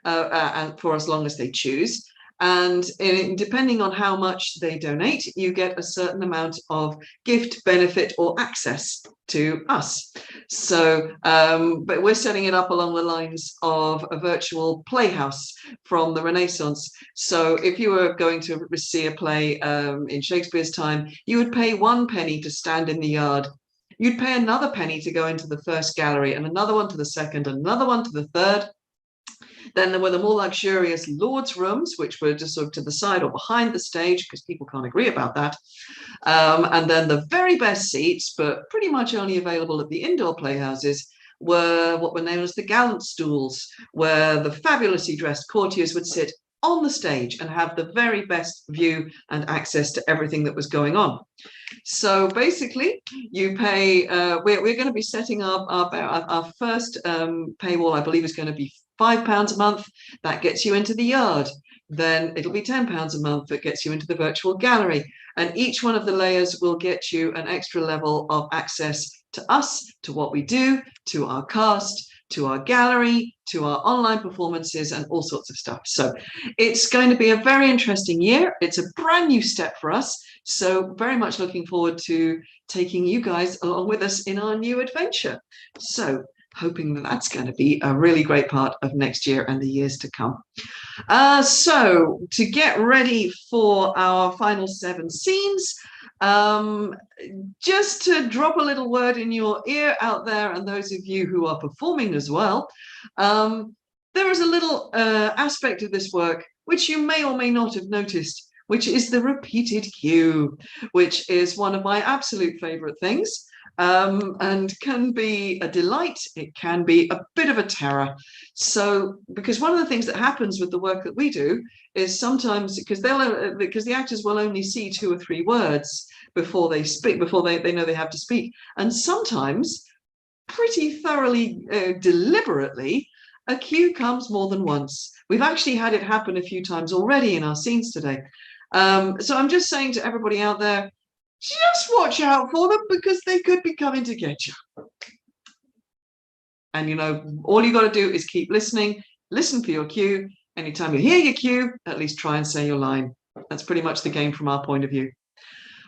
and for as long as they choose. And depending on how much they donate, you get a certain amount of gift, benefit, or access to us. So, but we're setting it up along the lines of a virtual playhouse from the Renaissance. So if you were going to see a play in Shakespeare's time, you would pay 1 penny to stand in the yard. You'd pay another penny to go into the first gallery, and another one to the second, another one to the third. Then there were the more luxurious Lord's rooms, which were just sort of to the side or behind the stage, because people can't agree about that. And then the very best seats, but pretty much only available at the indoor playhouses, were what were known as the gallant stools, where the fabulously dressed courtiers would sit on the stage and have the very best view and access to everything that was going on. So basically, you pay. We're going to be setting up our first paywall. I believe is going to be £5 a month. That gets you into the yard. Then it'll be £10 a month. That gets you into the virtual gallery. And each one of the layers will get you an extra level of access to us, to what we do, to our cast, to our gallery, to our online performances, and all sorts of stuff. So it's going to be a very interesting year. It's a brand new step for us. So very much looking forward to taking you guys along with us in our new adventure. So hoping that that's going to be a really great part of next year and the years to come. So to get ready for our final 7 scenes, just to drop a little word in your ear out there, and those of you who are performing as well, there is a little aspect of this work which you may or may not have noticed, which is the repeated cue, which is one of my absolute favorite things. And can be a delight, it can be a bit of a terror. So, because one of the things that happens with the work that we do is sometimes, because the actors will only see 2 or 3 words before they speak, before they know they have to speak. And sometimes, pretty thoroughly, deliberately, a cue comes more than once. We've actually had it happen a few times already in our scenes today. So I'm just saying to everybody out there, just watch out for them, because they could be coming to get you. And, you know, all you got to do is keep listening, listen for your cue. Anytime you hear your cue, at least try and say your line. That's pretty much the game from our point of view.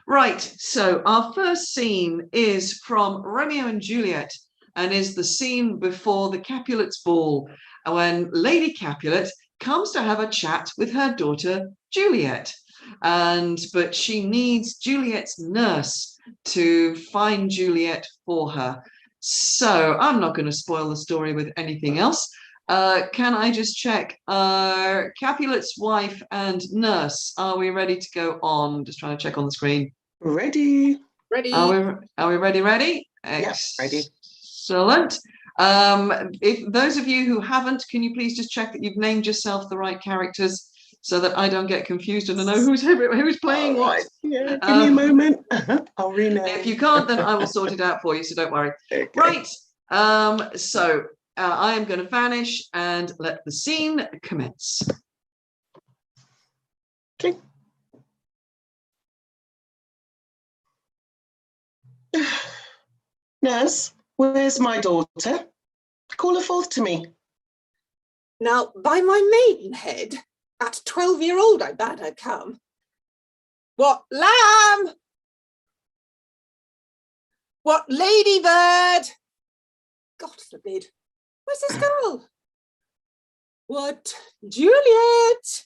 Right, so our first scene is from Romeo and Juliet, and is the scene before the Capulets' ball, when Lady Capulet comes to have a chat with her daughter Juliet. But she needs Juliet's nurse to find Juliet for her. So I'm not going to spoil the story with anything else. Can I just check? Capulet's wife and nurse, are we ready to go on? Just trying to check on the screen. Ready. Ready? Are we ready? Ready? Yes, ready. Excellent. If those of you who haven't, can you please just check that you've named yourself the right characters? so that I don't get confused and I know who's playing All what. right, yeah, give me a moment. I'll rename. If you can't, then I will sort it out for you, so don't worry. Okay. Right, so I am going to vanish and let the scene commence. Okay. Nurse, where's my daughter? Call her forth to me. Now, by my maidenhead, at 12-year-old I bade her come. What lamb? What ladybird? God forbid. Where's this girl? What Juliet?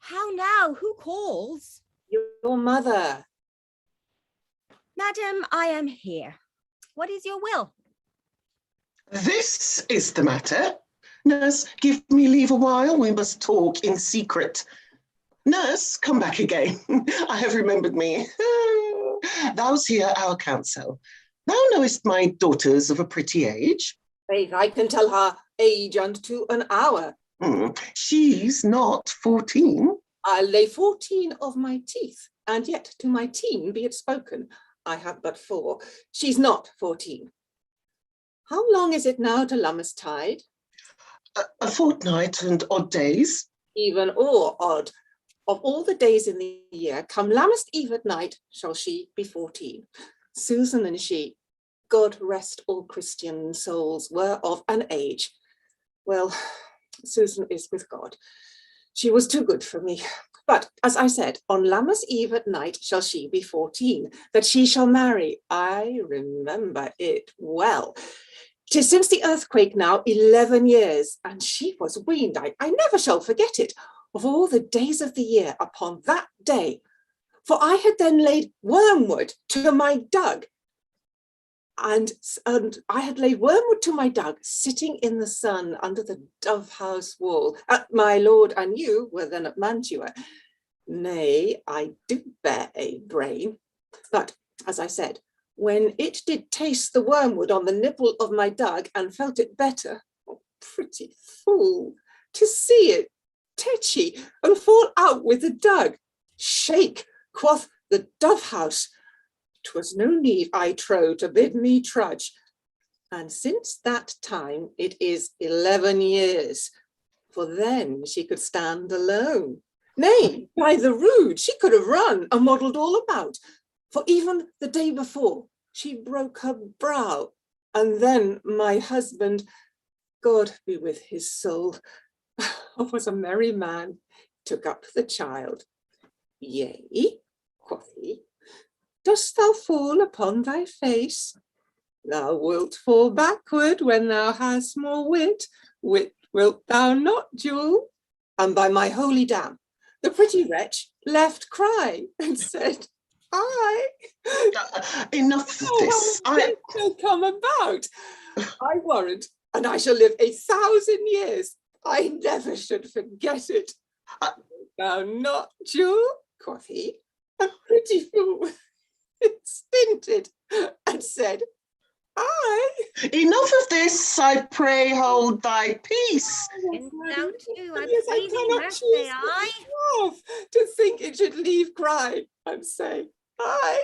How now? Who calls? Your mother. Madam, I am here. What is your will? This is the matter. Nurse, give me leave a while. We must talk in secret. Nurse, come back again. I have remembered me. Thou's hear our counsel. Thou knowest my daughters of a pretty age. Faith, I can tell her age unto an hour. She's not 14. I'll lay 14 of my teeth, and yet to my teen be it spoken, I have but 4. She's not 14. How long is it now to Lammas tide? A fortnight and odd days. Even or odd. Of all the days in the year, come Lammas eve at night, shall she be 14. Susan and she, God rest all Christian souls, were of an age. Well, Susan is with God. She was too good for me. But as I said, on Lammas eve at night shall she be 14, that she shall marry. I remember it well. 'Tis since the earthquake now 11 years, and she was weaned. I never shall forget it, of all the days of the year upon that day. For I had then laid wormwood to my dug, and I had laid wormwood to my dug, sitting in the sun under the dove house wall. My lord and you were then at Mantua. Nay, I do bear a brain. But as I said, when it did taste the wormwood on the nipple of my dug and felt it better, oh, pretty fool, to see it tetchy and fall out with the dug. Shake, quoth the dove house. 'Twas no need, I trow, to bid me trudge. And since that time it is 11 years, for then she could stand alone. Nay, by the rood, she could have run and waddled all about. For even the day before, she broke her brow, and then my husband, God be with his soul, was a merry man, took up the child. Yea, quoth he, dost thou fall upon thy face? Thou wilt fall backward when thou hast more wit. Wit wilt thou not, Jewel? And by my holy dam, the pretty wretch left cry and said, I. Enough of this. I shall come about. I warrant, and I shall live 1,000 years. I never should forget it. Thou not, Jewel, quoth he, a pretty fool, stinted, and said, I. Enough of this, I pray hold thy peace. And thou too, I Yes, I pray thee cannot mercy, choose I. myself to think it should leave cry and say, I.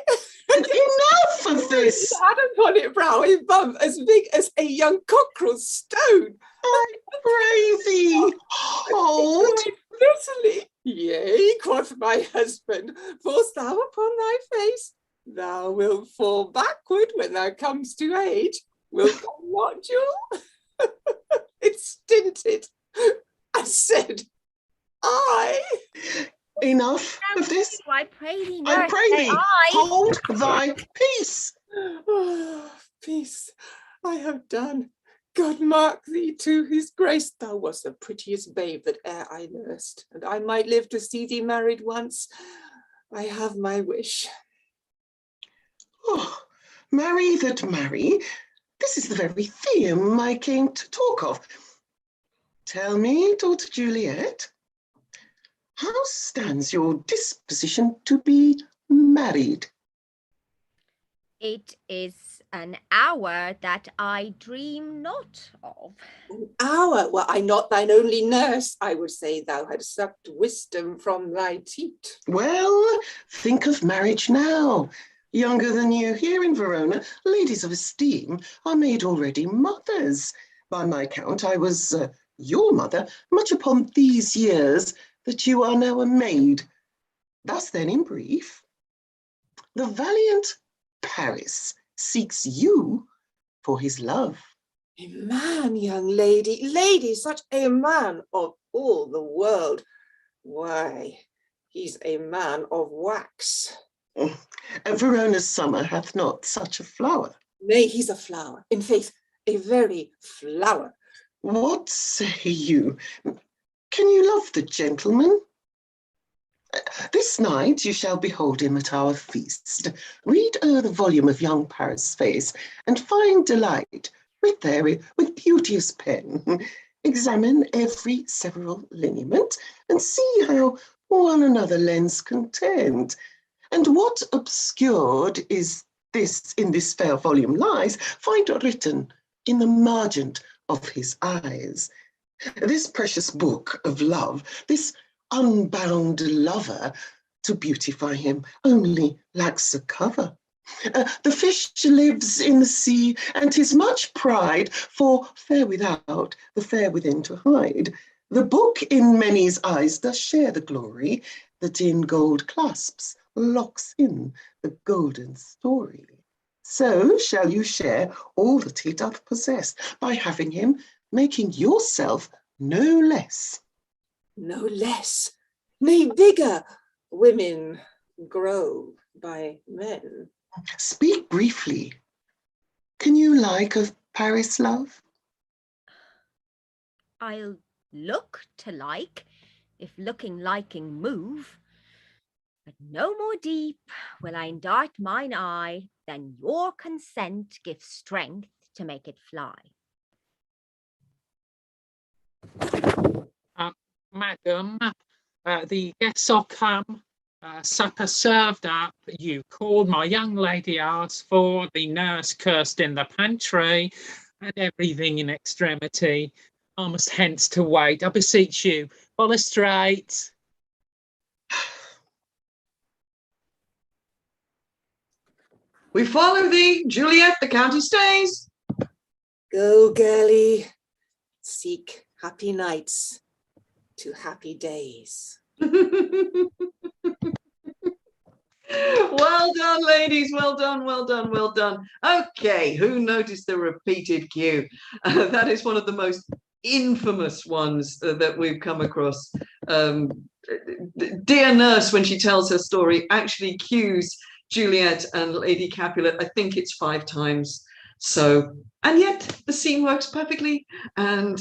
Enough of this. Had upon it brow a bump as big as a young cockerel's stone. I pray thee, hold. Bitterly, yea, quoth my husband, force thou upon thy face. Thou wilt fall backward when thou comes to age. Wilt thou not, Jewel? It stinted. I said, I. Enough of this. I pray thee I mercy, pray thee, I. hold thy peace. Oh, peace, I have done. God mark thee to his grace. Thou wast the prettiest babe that e'er I nursed, and I might live to see thee married once. I have my wish. Oh, marry that marry. This is the very theme I came to talk of. Tell me, daughter Juliet, how stands your disposition to be married? It is An hour that I dream not of. An hour, were I not thine only nurse, I would say thou had sucked wisdom from thy teat. Well, think of marriage now. Younger than you here in Verona, ladies of esteem are made already mothers. By my count, I was your mother much upon these years that you are now a maid. Thus then, in brief, the valiant Paris seeks you for his love. A man, young lady, such a man of all the world. Why, he's a man of wax. Verona's summer hath not such a flower. Nay, he's a flower, in faith, a very flower. What say you? Can you love the gentleman? This night you shall behold him at our feast. Read o'er the volume of young Paris' face, and find delight, writ there with beauteous pen. Examine every several lineament, and see how one another lends content. And what obscured is this in this fair volume lies, find written in the margent of his eyes. This precious book of love, this unbound lover, to beautify him only lacks a cover. The fish lives in the sea, and 'tis much pride for fair without, the fair within to hide. The book in many's eyes does share the glory that in gold clasps locks in the golden story. So shall you share all that he doth possess, by having him, making yourself no less. No less, nay bigger. Women grow by men. Speak briefly. Can you like of Paris, love? I'll look to like, if looking liking move. But no more deep will I dart mine eye than your consent gives strength to make it fly. Madam, the guests are come, supper served up. You called, my young lady asked for, the nurse cursed in the pantry, and everything in extremity. I must hence to wait. I beseech you, follow straight. We follow thee, Juliet, the county stays. Go, girlie, seek happy nights to happy days. Well done, ladies. Well done, well done, well done. Okay, who noticed the repeated cue? That is one of the most infamous ones that we've come across. Dear Nurse, when she tells her story, actually cues Juliet and Lady Capulet, I think it's 5 times. So, and yet the scene works perfectly. And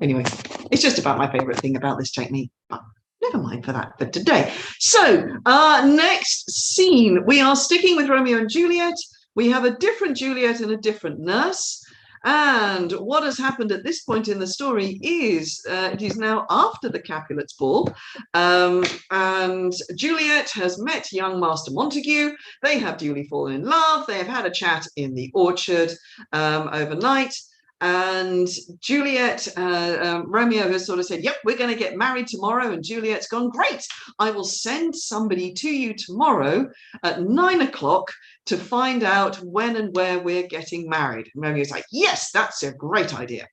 anyway, it's just about my favorite thing about this technique. But never mind for that for today. So, next scene, we are sticking with Romeo and Juliet. We have a different Juliet and a different nurse. And what has happened at this point in the story is it is now after the Capulets' ball, and Juliet has met young Master Montague. They have duly fallen in love. They have had a chat in the orchard overnight. And Juliet, Romeo has sort of said, yep, we're going to get married tomorrow. And Juliet's gone, great. I will send somebody to you tomorrow at 9 o'clock to find out when and where we're getting married. And Romeo's like, yes, that's a great idea.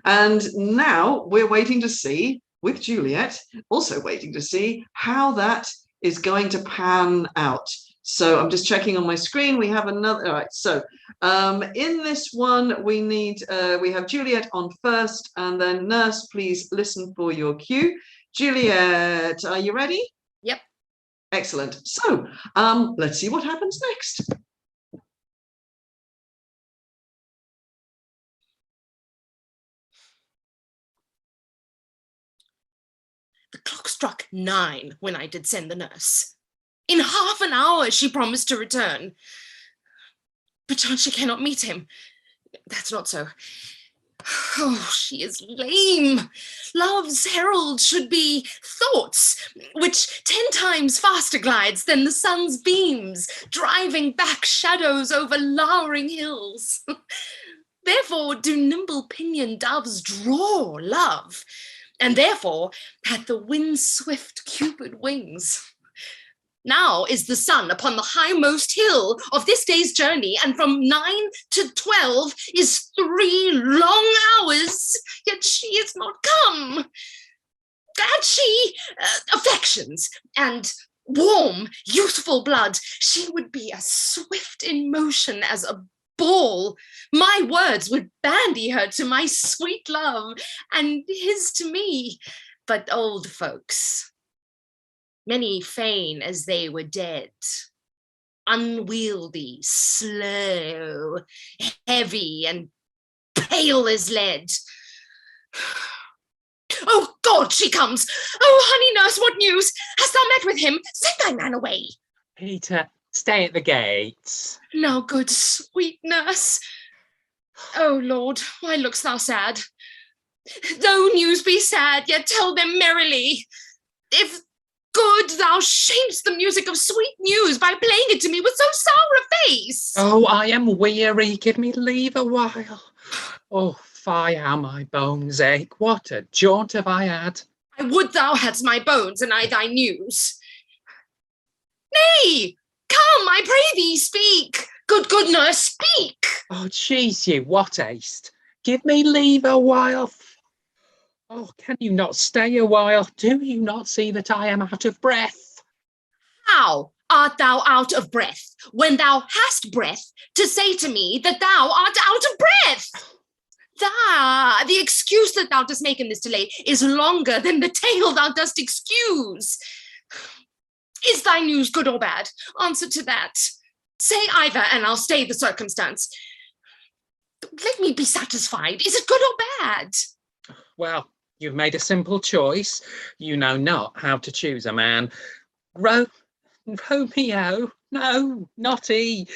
And now we're waiting to see, with Juliet, also waiting to see how that is going to pan out. So I'm just checking on my screen. We have another. All right. So in this one, we have Juliet on first, and then Nurse, please listen for your cue. Juliet, are you ready? Yep. Excellent. So let's see what happens next. The clock struck 9 when I did send the nurse. In half an hour she promised to return. Perchance she cannot meet him. That's not so. Oh, she is lame. Love's herald should be thoughts, which 10 times faster glides than the sun's beams, driving back shadows over lowering hills. Therefore do nimble pinioned doves draw love, and therefore hath the wind's swift Cupid wings. Now is the sun upon the highmost hill of this day's journey, and from 9 to 12 is 3 long hours, yet she is not come. Had she affections and warm, youthful blood, she would be as swift in motion as a ball. My words would bandy her to my sweet love, and his to me. But old folks, many fain as they were dead, unwieldy, slow, heavy, and pale as lead. Oh God, she comes! Oh, honey nurse, what news? Hast thou met with him? Send thy man away. Peter, stay at the gates. Now, good sweet nurse. Oh Lord, why look'st thou sad? Though news be sad, yet tell them merrily. If good, thou shamest the music of sweet news by playing it to me with so sour a face. Oh, I am weary. Give me leave a while. Oh, fie, how my bones ache. What a jaunt have I had. I would thou hadst my bones and I thy news. Nay, come, I pray thee, speak. Good nurse, speak. Oh, jeez, you, what haste. Give me leave a while. Oh, can you not stay a while? Do you not see that I am out of breath? How art thou out of breath, when thou hast breath to say to me that thou art out of breath? The excuse that thou dost make in this delay is longer than the tale thou dost excuse. Is thy news good or bad? Answer to that. Say either, and I'll stay the circumstance. Let me be satisfied. Is it good or bad? Well, you've made a simple choice. You know not how to choose a man. Romeo? No, not he.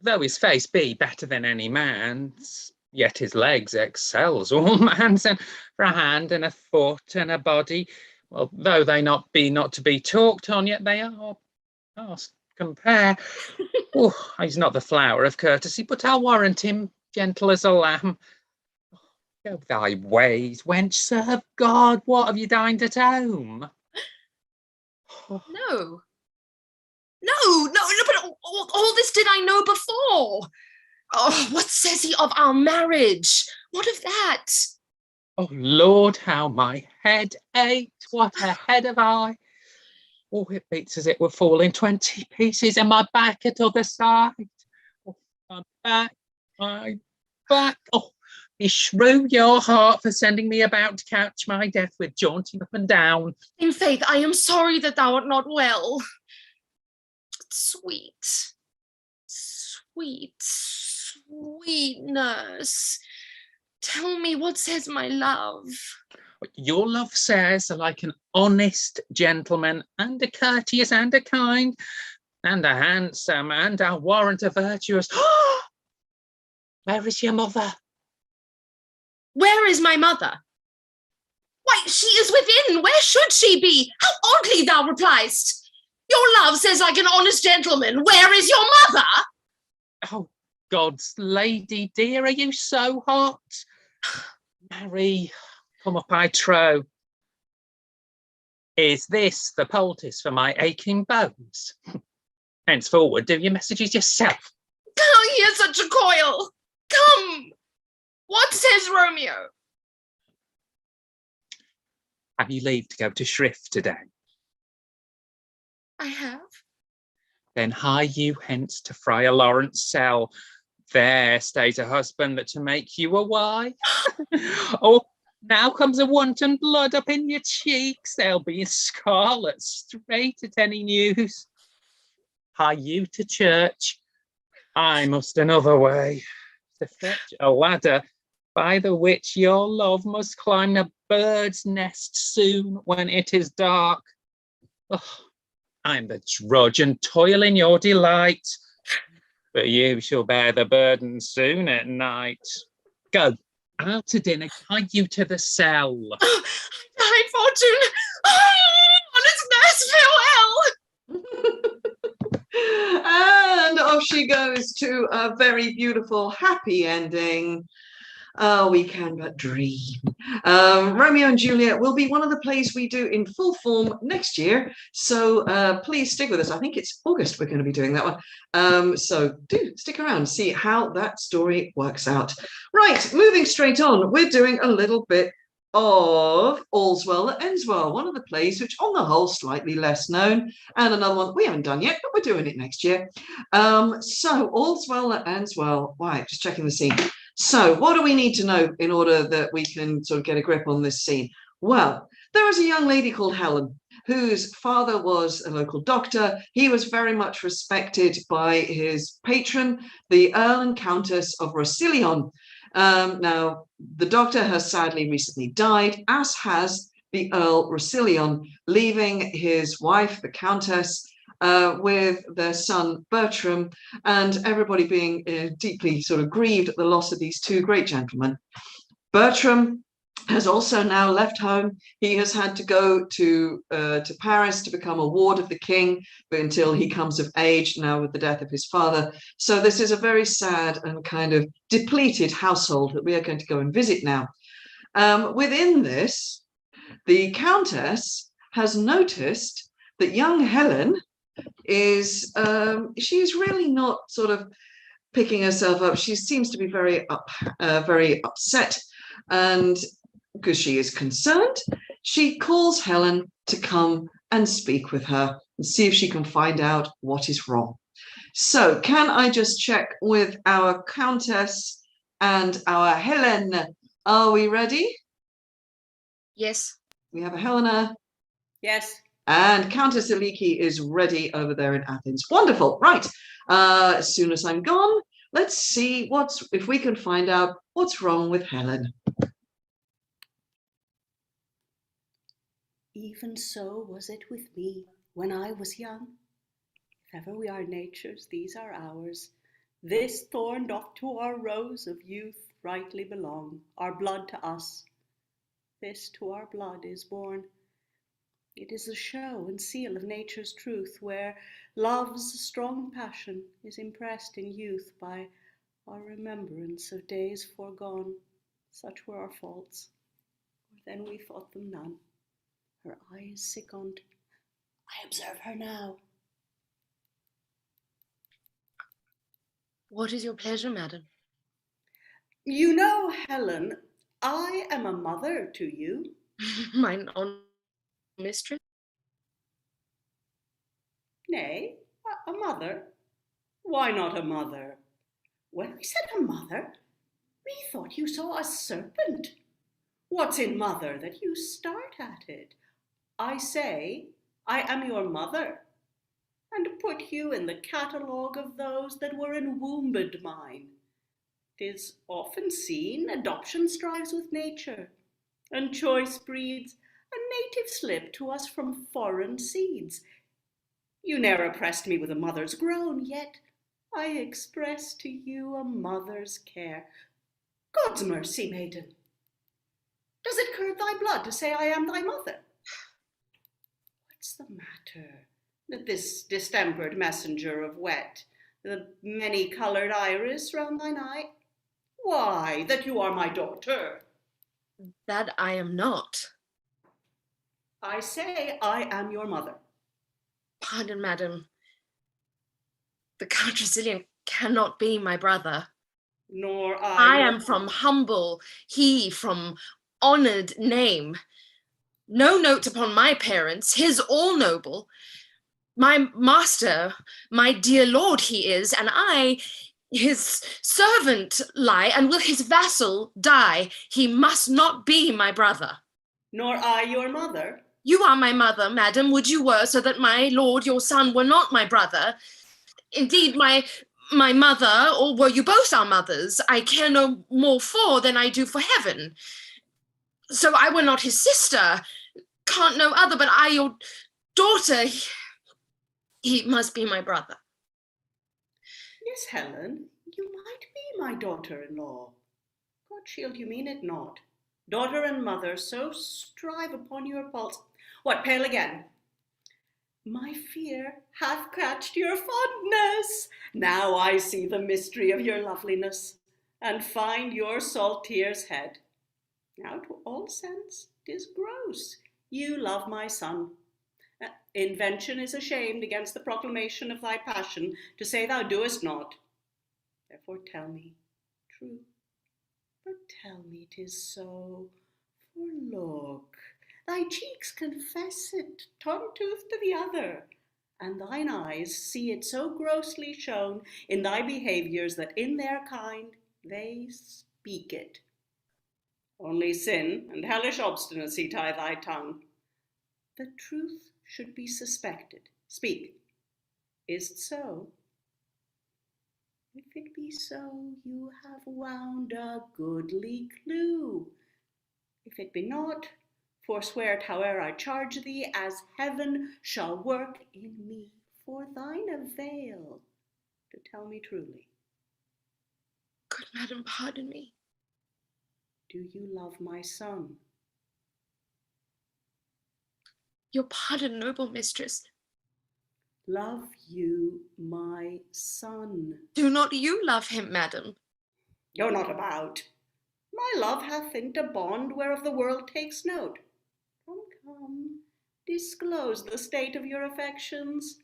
Though his face be better than any man's, yet his legs excels all man's, and for a hand and a foot and a body, well, though they not to be talked on, yet they are past compare. Oh, he's not the flower of courtesy, but I'll warrant him gentle as a lamb. Go thy ways, wench, serve God. What, have you dined at home? No, but all this did I know before. Oh, what says he of our marriage? What of that? Oh, Lord, how my head ached. What a head have I. Oh, it beats as it were falling 20 pieces, and my back at other side. Oh, my back. Oh, beshrew your heart for sending me about to catch my death with jaunting up and down. In faith, I am sorry that thou art not well. Sweet nurse, tell me, what says my love? Your love says, like an honest gentleman, and a courteous and a kind, and a handsome, and I warrant a virtuous. Where is your mother? Where is my mother? Why, she is within. Where should she be? How oddly thou repliest. Your love says like an honest gentleman. Where is your mother? Oh, God's lady dear, are you so hot? Mary, come up, I trow. Is this the poultice for my aching bones? Henceforward, do your messages yourself. Oh, here's such a coil. Come, what says Romeo? Have you leave to go to Shrift today? I have. Then hie you hence to Friar Lawrence cell. There stays a husband that to make you a wife. Oh, now comes a wanton blood up in your cheeks. They'll be scarlet straight at any news. Hie you to church. I must another way to fetch a ladder by the which your love must climb a bird's nest soon when it is dark. Oh, I'm the drudge and toil in your delight, but you shall bear the burden soon at night. Go, Out to dinner, guide you to the cell. Hi, Fortune. Oh, honest nurse, farewell. And off she goes to a very beautiful, happy ending. Oh, we can but dream. Romeo and Juliet will be one of the plays we do in full form next year. So please stick with us. I think it's August we're going to be doing that one. So do stick around, see how that story works out. Right, moving straight on, we're doing a little bit of All's Well That Ends Well, one of the plays which on the whole slightly less known, and another one we haven't done yet, but we're doing it next year. So All's Well That Ends Well. Right, just checking the scene. So what do we need to know in order that we can sort of get a grip on this scene? Well, there is a young lady called Helen whose father was a local doctor. He was very much respected by his patron, the Earl and Countess of Roussillon. Now, the doctor has sadly recently died, as has the Earl Roussillon, leaving his wife, the Countess, with their son Bertram, and everybody being deeply sort of grieved at the loss of these two great gentlemen. Bertram has also now left home. He has had to go to Paris to become a ward of the king, but until he comes of age now with the death of his father. So this is a very sad and kind of depleted household that we are going to go and visit now. Within this, the Countess has noticed that young Helen is she's really not sort of picking herself up. She seems to be very upset, and because she is concerned, she calls Helen to come and speak with her and see if she can find out what is wrong. So can I just check with our Countess and our Helen? Are we ready? Yes. We have a Helena. Yes. And Countess Aliki is ready over there in Athens. Wonderful. Right. As soon as I'm gone, let's see if we can find out what's wrong with Helen. Even so was it with me when I was young. If ever we are nature's, these are ours. This thorn doth to our rose of youth rightly belong, our blood to us. This to our blood is born. It is the show and seal of nature's truth, where love's strong passion is impressed in youth by our remembrance of days foregone. Such were our faults, or then we thought them none. Her eyes sickened, I observe her now. What is your pleasure, madam? You know, Helen, I am a mother to you. Mine own mistress? Nay, a mother. Why not a mother? When I said a mother, methought you saw a serpent. What's in mother that you start at it? I say, I am your mother, and put you in the catalogue of those that were enwombed mine. 'Tis often seen adoption strives with nature, and choice breeds a native slip to us from foreign seeds. You ne'er oppressed me with a mother's groan, yet I express to you a mother's care. God's mercy, maiden, does it curd thy blood to say I am thy mother? What's the matter that this distempered messenger of wet, the many-coloured iris round thine eye? Why, that you are my daughter. That I am not. I say I am your mother. Pardon, madam. The Count Roussillon cannot be my brother. Nor I. I am from humble, he from honoured name. No note upon my parents, his all noble. My master, my dear lord he is, and I, his servant lie, and will his vassal die. He must not be my brother. Nor I your mother. You are my mother, madam, would you were, so that my lord, your son, were not my brother. Indeed, my mother, or were you both our mothers, I care no more for than I do for heaven. So I were not his sister, can't no other, but I your daughter, he must be my brother. Yes, Helen, you might be my daughter-in-law. Hochschild, you mean it not. Daughter and mother so strive upon your pulse. What, pale again? My fear hath catched your fondness. Now I see the mystery of your loveliness, and find your salt tears head. Now to all sense 'tis gross. You love my son. Invention is ashamed against the proclamation of thy passion to say thou doest not. Therefore tell me, true, but tell me 'tis so. For look, thy cheeks confess it, tongue-tooth to the other, and thine eyes see it so grossly shown in thy behaviours that in their kind they speak it. Only sin and hellish obstinacy tie thy tongue. The truth should be suspected. Speak, is't so? If it be so, you have wound a goodly clue. If it be not, forswear it howe'er I charge thee, as heaven shall work in me for thine avail, to tell me truly. Good madam, pardon me. Do you love my son? Your pardon, noble mistress. Love you my son? Do not you love him, madam? You're not about. My love hath inked a bond whereof the world takes note. Come, disclose the state of your affections,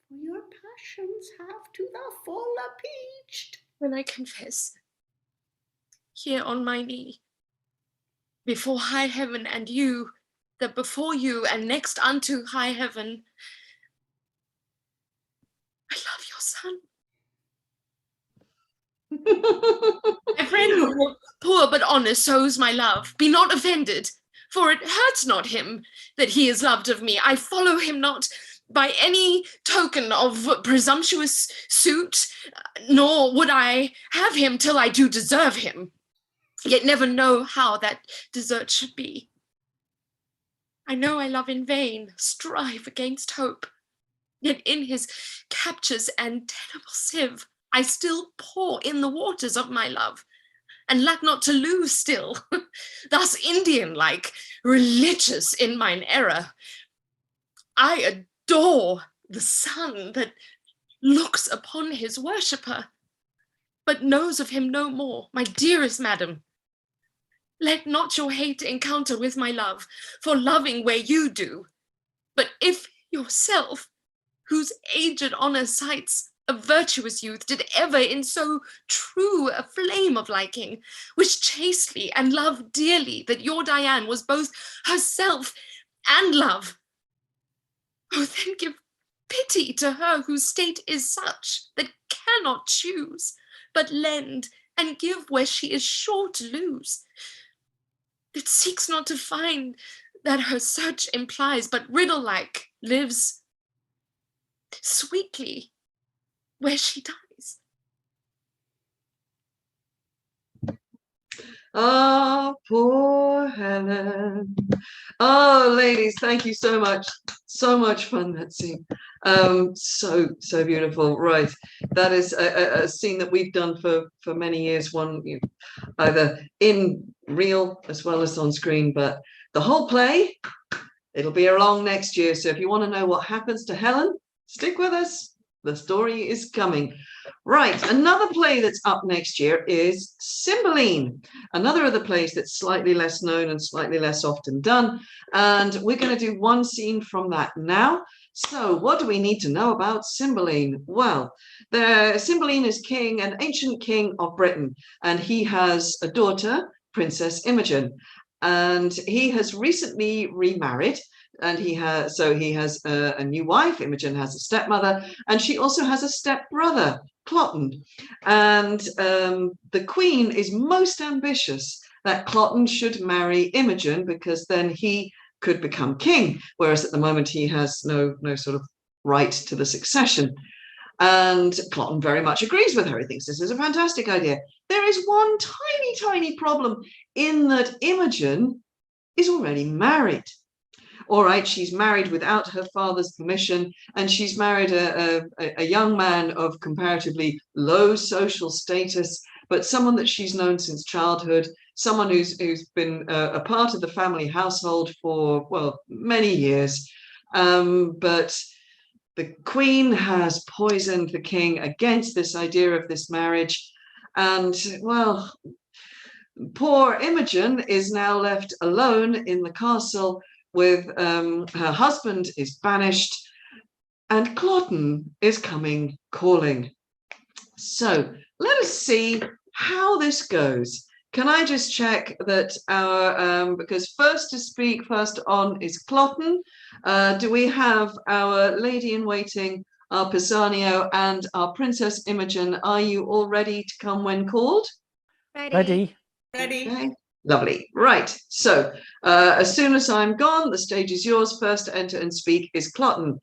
for your passions have to the full appeached. When I confess, here on my knee, before high heaven and you, that before you and next unto high heaven, I love your son. My friend, poor but honest, so's my love. Be not offended, for it hurts not him that he is loved of me. I follow him not by any token of presumptuous suit, nor would I have him till I do deserve him, yet never know how that desert should be. I know I love in vain, strive against hope, yet in his captures and terrible sieve, I still pour in the waters of my love, and lack not to lose still, thus Indian-like, religious in mine error. I adore the sun that looks upon his worshipper, but knows of him no more, my dearest madam. Let not your hate encounter with my love, for loving where you do, but if yourself, whose aged honour cites a virtuous youth, did ever in so true a flame of liking, wish chastely and love dearly that your Diane was both herself and love, oh, then give pity to her whose state is such that cannot choose, but lend and give where she is sure to lose, that seeks not to find that her search implies, but riddle-like lives sweetly where she dies. Oh, poor Helen. Oh, ladies, thank you so much. So much fun, that scene. So beautiful. Right. That is a scene that we've done for many years, one either in real as well as on screen, but the whole play, it'll be along next year. So if you want to know what happens to Helen, stick with us. The story is coming. Right, another play that's up next year is Cymbeline, another of the plays that's slightly less known and slightly less often done. And we're going to do one scene from that now. So what do we need to know about Cymbeline? Well, Cymbeline is an ancient king of Britain, and he has a daughter, Princess Imogen, and he has recently remarried. And he has a new wife. Imogen has a stepmother, and she also has a stepbrother, Cloten. And the queen is most ambitious that Cloten should marry Imogen, because then he could become king, whereas at the moment he has no sort of right to the succession. And Cloten very much agrees with her. He thinks this is a fantastic idea. There is one tiny problem in that Imogen is already married. All right, she's married without her father's permission, and she's married a young man of comparatively low social status, but someone that she's known since childhood, someone who's been a part of the family household for, well, many years. But the Queen has poisoned the king against this idea of this marriage. And, well, poor Imogen is now left alone in the castle with her husband is banished, and Cloten is coming calling. So let us see how this goes. Can I just check that our, because first to speak first on is Cloten. Do we have our lady in waiting, our Pisanio, and our Princess Imogen? Are you all ready to come when called? Ready? Ready? Okay. Lovely. Right. So as soon as I'm gone, the stage is yours. First to enter and speak is Cloten.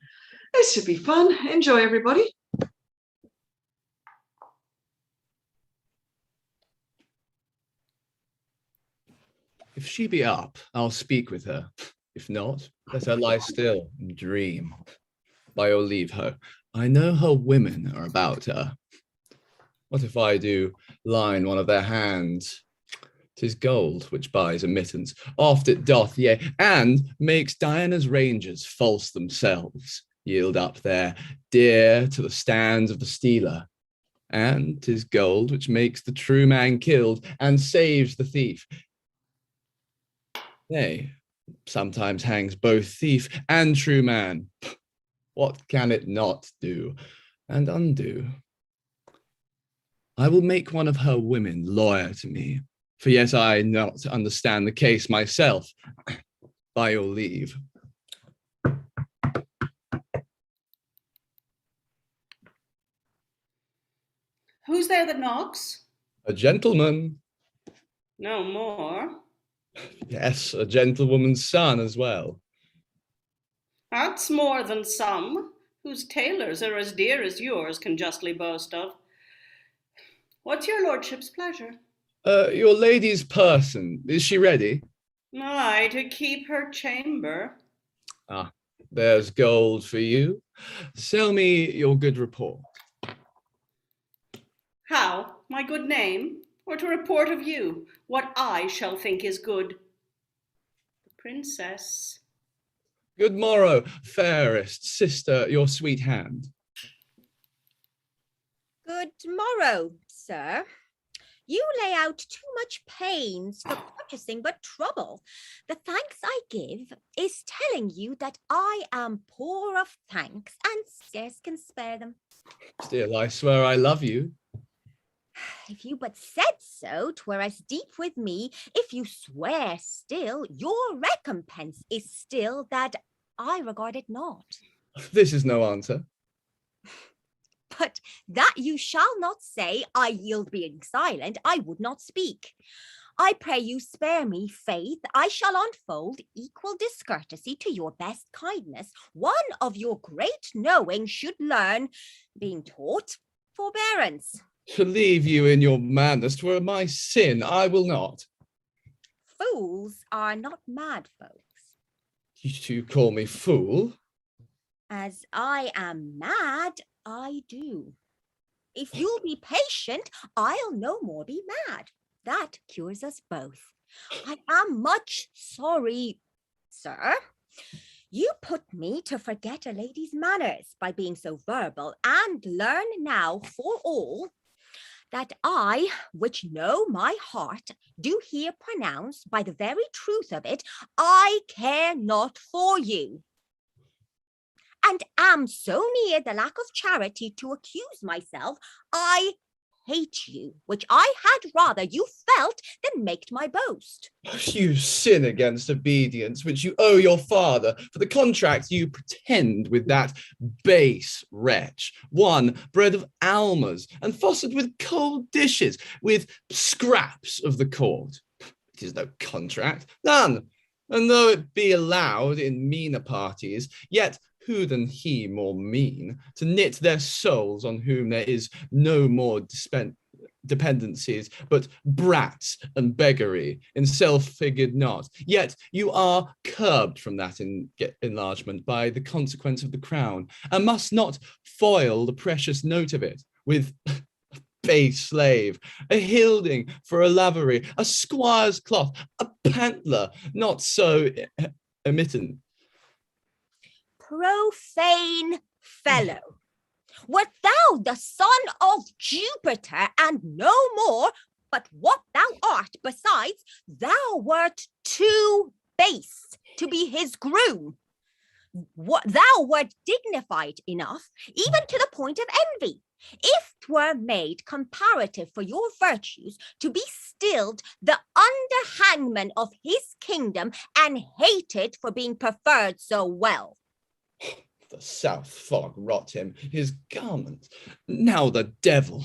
This should be fun. Enjoy, everybody. If she be up, I'll speak with her. If not, let her lie still and dream. By your leave her. I know her women are about her. What if I do line one of their hands? 'Tis gold which buys admittance, oft it doth, yea, and makes Diana's rangers false themselves, yield up their dear to the stands of the stealer. And 'tis gold which makes the true man killed and saves the thief. Nay, sometimes hangs both thief and true man. What can it not do and undo? I will make one of her women lawyer to me, for yet I not understand the case myself. By your leave. Who's there that knocks? A gentleman. No more. Yes, a gentlewoman's son as well. That's more than some, whose tailors are as dear as yours can justly boast of. What's your lordship's pleasure? Your lady's person, is she ready? Aye, to keep her chamber. Ah, there's gold for you. Sell me your good report. How? My good name? Or to report of you what I shall think is good? The princess. Good morrow, fairest sister, your sweet hand. Good morrow, sir. You lay out too much pains for purchasing but trouble. The thanks I give is telling you that I am poor of thanks and scarce can spare them. Still, I swear I love you. If you but said so, 'twere as deep with me. If you swear still, your recompense is still that I regard it not. This is no answer. But that you shall not say, I yield being silent, I would not speak. I pray you spare me, faith, I shall unfold equal discourtesy to your best kindness. One of your great knowing should learn, being taught, forbearance. To leave you in your madness twere my sin, I will not. Fools are not mad folks. You call me fool? As I am mad, I do. If you'll be patient, I'll no more be mad. That cures us both. I am much sorry, sir. You put me to forget a lady's manners by being so verbal, and learn now for all that I, which know my heart, do here pronounce by the very truth of it, I care not for you, and am so near the lack of charity to accuse myself, I hate you, which I had rather you felt than maked my boast. You sin against obedience, which you owe your father, for the contract you pretend with that base wretch, one bred of Almas, and fostered with cold dishes, with scraps of the court. It is no contract, none. And though it be allowed in meaner parties, yet who than he more mean, to knit their souls on whom there is no more dependencies, but brats and beggary in self-figured knot. Yet you are curbed from that enlargement by the consequence of the crown, and must not foil the precious note of it with base slave, a hilding for a lavery, a squire's cloth, a pantler, not so emittent. Profane fellow, wert thou the son of Jupiter and no more, but what thou art besides, thou wert too base to be his groom. Thou wert dignified enough, even to the point of envy, if 'twere made comparative for your virtues to be stilled the underhangman of his kingdom and hated for being preferred so well. The south fog rot him, his garment, now the devil.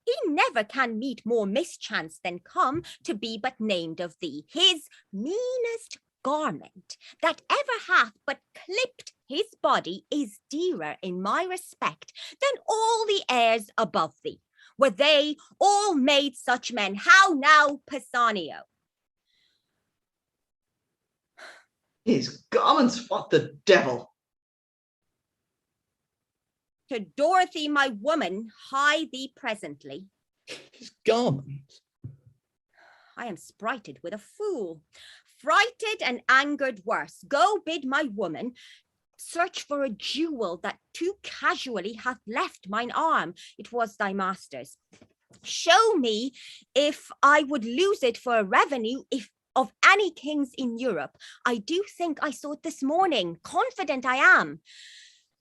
He never can meet more mischance than come to be but named of thee. His meanest garment that ever hath but clipped his body is dearer in my respect than all the heirs above thee. Were they all made such men, how now, Pisanio? His garments, what the devil? To Dorothy, my woman, hie thee presently. His garments. I am sprited with a fool, frighted and angered worse. Go bid my woman search for a jewel that too casually hath left mine arm. It was thy master's. Show me if I would lose it for a revenue, if of any kings in Europe. I do think I saw it this morning, confident I am.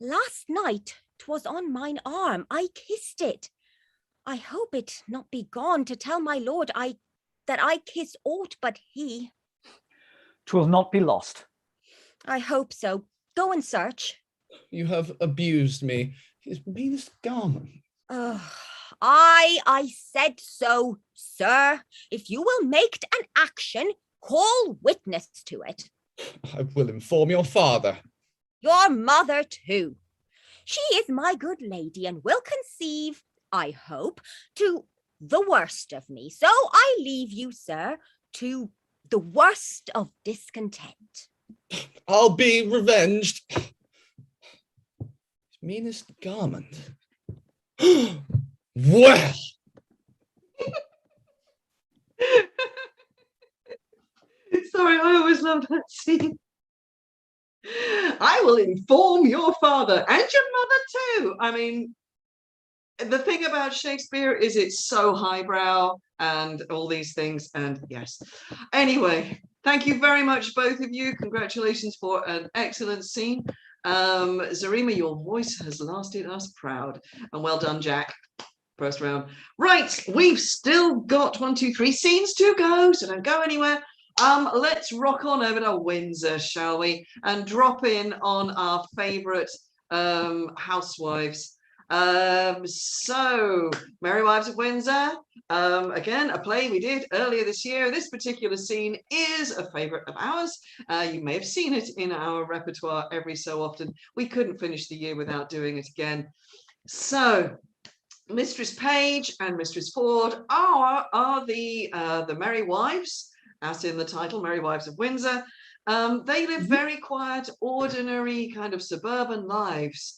Last night 'twas on mine arm, I kissed it. I hope it not be gone to tell my lord that I kiss aught but he. 'Twill not be lost. I hope so. Go and search. You have abused me, his meanest garment. I said so, sir. If you will make an action, call witness to it. I will inform your father. Your mother too. She is my good lady and will conceive, I hope, to the worst of me. So I leave you, sir, to the worst of discontent. I'll be revenged. His meanest garment. Well. Sorry, I always love that scene. I will inform your father and your mother too. I mean, the thing about Shakespeare is it's so highbrow and all these things. And yes, anyway, thank you very much, both of you. Congratulations for an excellent scene. Zarima, your voice has lasted us proud. And well done, Jack. First round. Right, we've still got 1, 2, 3 scenes to go, so don't go anywhere. Let's rock on over to Windsor, shall we? And drop in on our favorite housewives. So, Merry Wives of Windsor, again, a play we did earlier this year. This particular scene is a favorite of ours. You may have seen it in our repertoire every so often. We couldn't finish the year without doing it again. So, Mistress Page and Mistress Ford are the Merry Wives, as in the title, Merry Wives of Windsor. They live very quiet, ordinary, kind of suburban lives.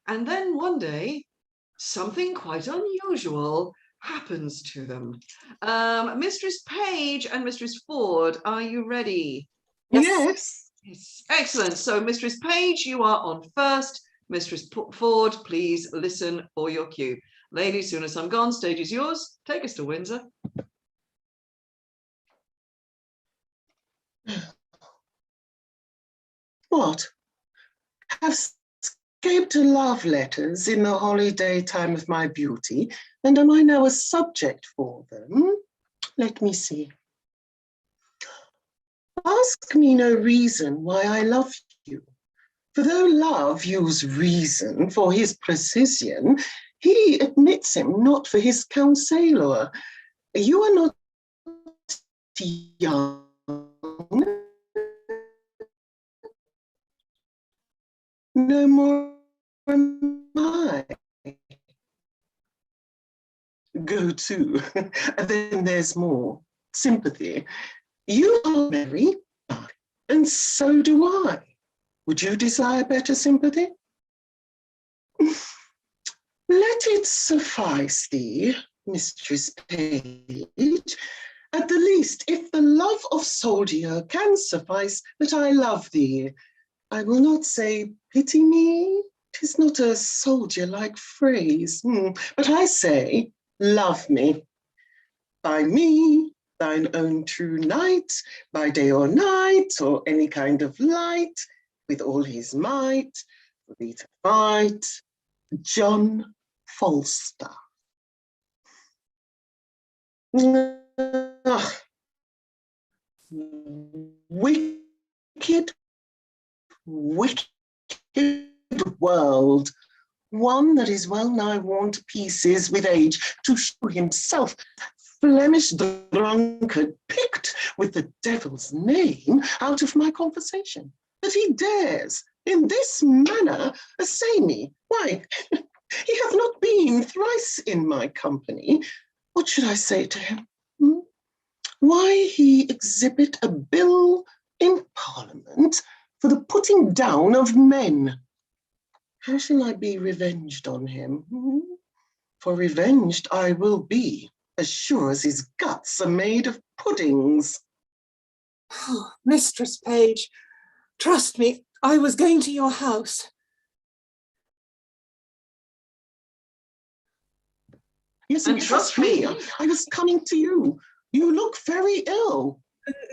And then one day, something quite unusual happens to them. Mistress Page and Mistress Ford, are you ready? Yes. Yes. Excellent. So, Mistress Page, you are on first. Mistress Ford, please listen for your cue. Ladies, as soon as I'm gone, stage is yours. Take us to Windsor. What? Have escaped love letters in the holiday time of my beauty, and am I now a subject for them? Let me see. Ask me no reason why I love you, for though love use reason for his precision, he admits him not for his counsellor. You are not young. No more am I. Go to, then there's more. Sympathy. You are merry, and so do I. Would you desire better sympathy? let it suffice thee, Mistress Page, at the least, if the love of soldier can suffice, that I love thee. I will not say pity me, 'tis not a soldier-like phrase, but I say love me. By me, thine own true knight, by day or night, or any kind of light, with all his might, for thee to fight, John Falstaff. Wicked, wicked world, one that is well nigh worn to pieces with age, to show himself Flemish drunkard, picked with the devil's name out of my conversation, that he dares in this manner assay me. Why, he hath not been thrice in my company. What should I say to him? Why he exhibit a bill in Parliament for the putting down of men? How shall I be revenged on him? For revenged I will be, as sure as his guts are made of puddings. Oh, Mistress Page, trust me, I was going to your house. Yes, and trust me, I was coming to you. You look very ill.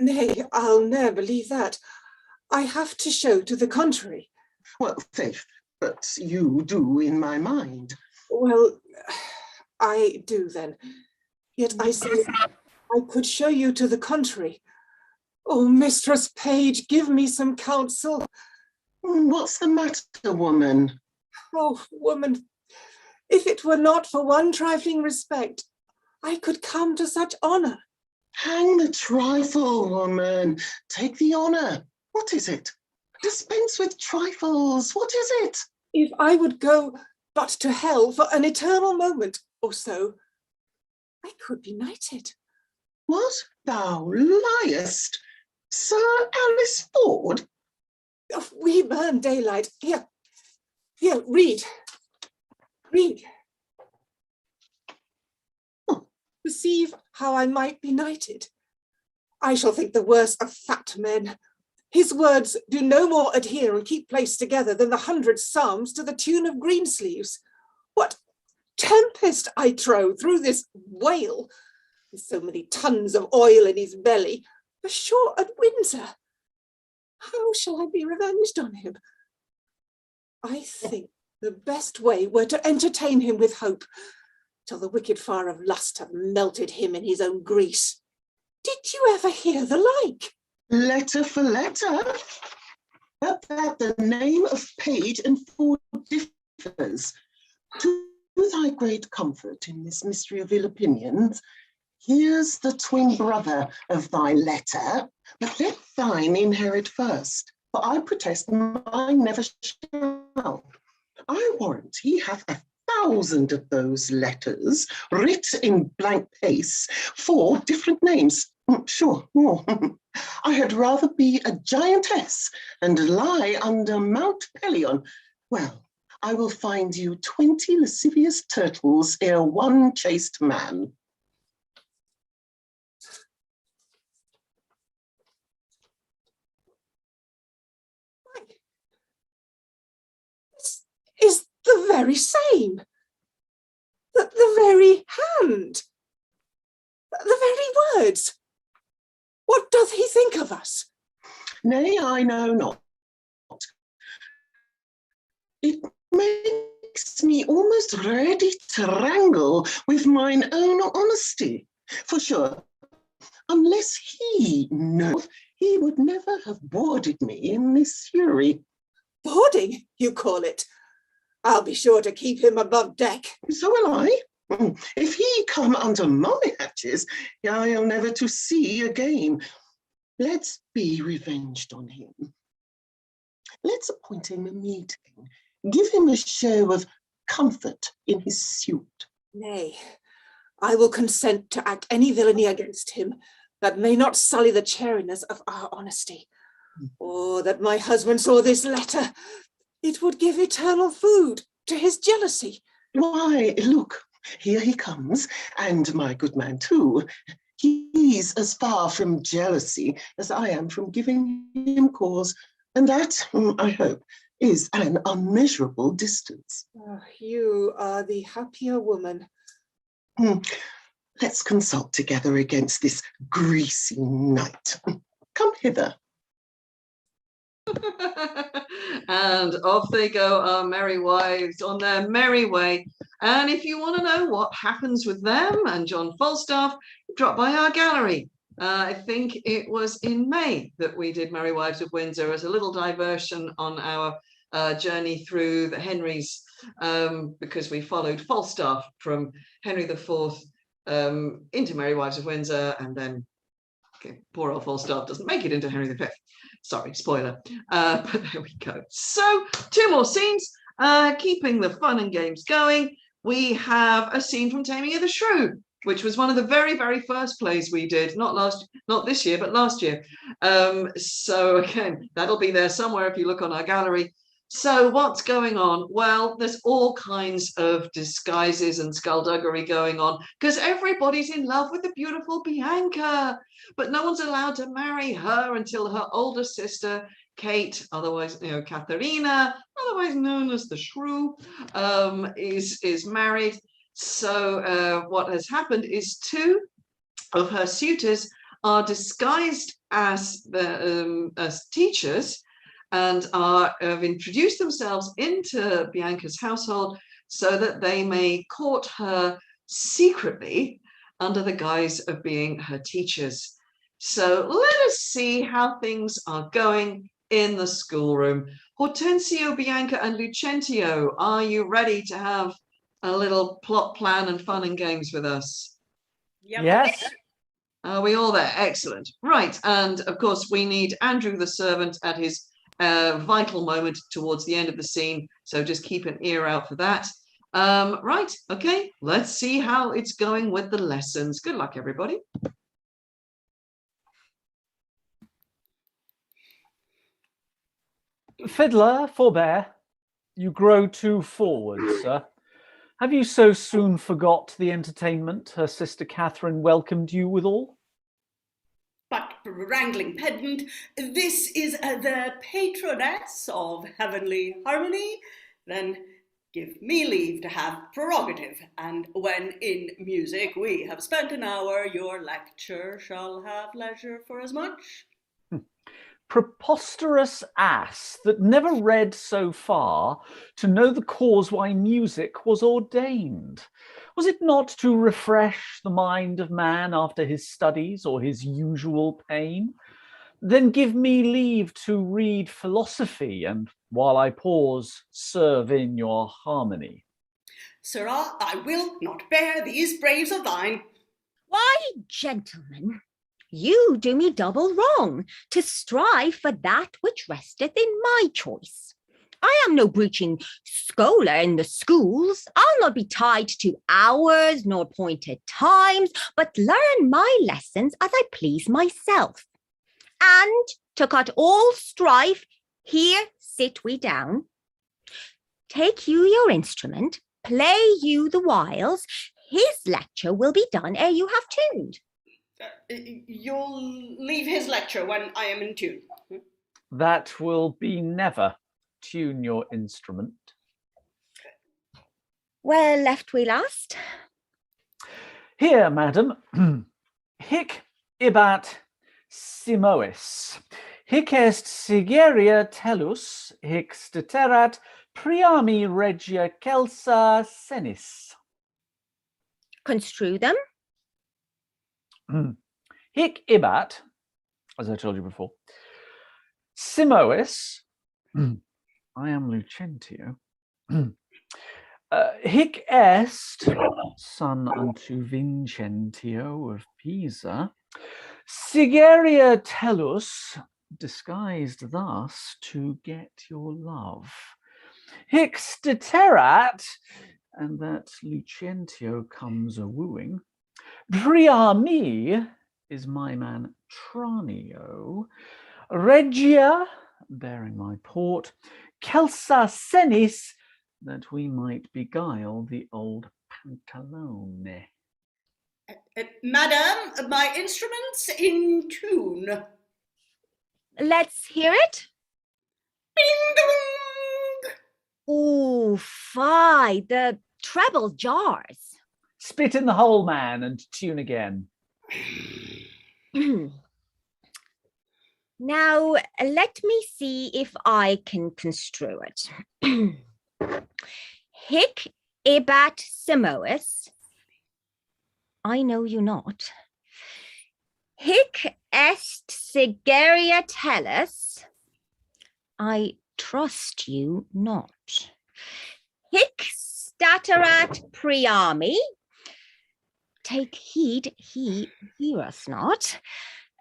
Nay, I'll ne'er believe that. I have to show to the contrary. Well, faith, but you do in my mind. Well, I do then. Yet I say I could show you to the contrary. Oh, Mistress Page, give me some counsel. What's the matter, woman? Oh, woman, if it were not for one trifling respect, I could come to such honour. Hang the trifle, woman. Take the honour. What is it? Dispense with trifles. What is it? If I would go but to hell for an eternal moment or so, I could be knighted. What? Thou liest, Sir Alice Ford? Oh, we burn daylight. Here, read. Read. Perceive how I might be knighted. I shall think the worse of fat men. His words do no more adhere and keep place together than the 100 psalms to the tune of Greensleeves. What tempest I trow through this whale, with so many tons of oil in his belly, ashore at Windsor. How shall I be revenged on him? I think the best way were to entertain him with hope, till the wicked fire of lust have melted him in his own grease. Did you ever hear the like? Letter for letter, but that the name of Page and Ford differs. To thy great comfort in this mystery of ill opinions, here's the twin brother of thy letter, but let thine inherit first, for I protest mine never shall. I warrant he hath 1,000 of those letters, writ in blank pace, 4 different names. Sure, more. I had rather be a giantess and lie under Mount Pelion. Well, I will find you 20 lascivious turtles ere one chaste man. This is the very same. The very hand. The very words. What doth he think of us? Nay, I know not. It makes me almost ready to wrangle with mine own honesty. For sure, unless he knoweth, he would never have boarded me in this fury. Boarding, you call it? I'll be sure to keep him above deck. So will I. If he come under my hatches, I'll never to see again. Let's be revenged on him. Let's appoint him a meeting. Give him a show of comfort in his suit. Nay, I will consent to act any villainy against him that may not sully the chariness of our honesty. Or that my husband saw this letter, it would give eternal food to his jealousy. Why, look, here he comes, and my good man too. He's as far from jealousy as I am from giving him cause, and that, I hope, is an unmeasurable distance. You are the happier woman. Let's consult together against this greasy knight. Come hither. And off they go, our merry wives, on their merry way. And if you want to know what happens with them and John Falstaff, drop by our gallery. I think it was in May that we did Merry Wives of Windsor as a little diversion on our journey through the Henrys, because we followed Falstaff from Henry IV into Merry Wives of Windsor, and then poor old Falstaff doesn't make it into Henry V. Sorry, spoiler. But there we go. So 2 more scenes, keeping the fun and games going. We have a scene from Taming of the Shrew, which was one of the very, very first plays we did, not this year, but last year. So again, that'll be there somewhere if you look on our gallery. So what's going on? Well, there's all kinds of disguises and skullduggery going on because everybody's in love with the beautiful Bianca, but no one's allowed to marry her until her older sister, Kate, otherwise, Katharina, otherwise known as the Shrew, is married. So what has happened is 2 of her suitors are disguised as teachers and have introduced themselves into Bianca's household so that they may court her secretly under the guise of being her teachers. So let us see how things are going in the schoolroom. Hortensio, Bianca, and Lucentio, are you ready to have a little plot plan and fun and games with us? Yep. Yes. Are we all there? Excellent. Right. And of course, we need Andrew the servant at his vital moment towards the end of the scene. So just keep an ear out for that. Right. Okay. Let's see how it's going with the lessons. Good luck, everybody. Fiddler, forbear. You grow too forward, sir. Have you so soon forgot the entertainment her sister Catherine welcomed you withal? But, wrangling pedant, this is the patroness of heavenly harmony. Then give me leave to have prerogative, and when in music we have spent an hour, your lecture shall have leisure for as much. Preposterous ass that never read so far to know the cause why music was ordained. Was it not to refresh the mind of man after his studies or his usual pain? Then give me leave to read philosophy, and while I pause, serve in your harmony. Sirrah, I will not bear these braves of thine. Why, gentlemen, you do me double wrong to strive for that which resteth in my choice. I am no breaching scholar in the schools. I'll not be tied to hours nor appointed times, but learn my lessons as I please myself. And to cut all strife, here sit we down. Take you your instrument, play you the whiles. His lecture will be done ere you have tuned. You'll leave his lecture when I am in tune. That will be never. Tune your instrument. Where left we last? Here, madam. Hic ibat Simois. Hic est Sigeria tellus, hic steterat priami regia celsa senis. Construe them. Hic ibat, as I told you before, Simois, I am Lucentio, hic est, son unto Vincentio of Pisa, Sigeria tellus, disguised thus to get your love. Hic steterat, and that Lucentio comes a-wooing. Priami is my man Tranio. Regia, bearing my port. Celsa senis, that we might beguile the old Pantalone. Madam, my instrument's in tune. Let's hear it. Ding dong! Ooh, fie, the treble jars. Spit in the hole, man, and tune again. Now, let me see if I can construe it. Hic ebat simois. I know you not. Hic est sigeria tellus. I trust you not. Hic staterat priami. Take heed, he hear us not.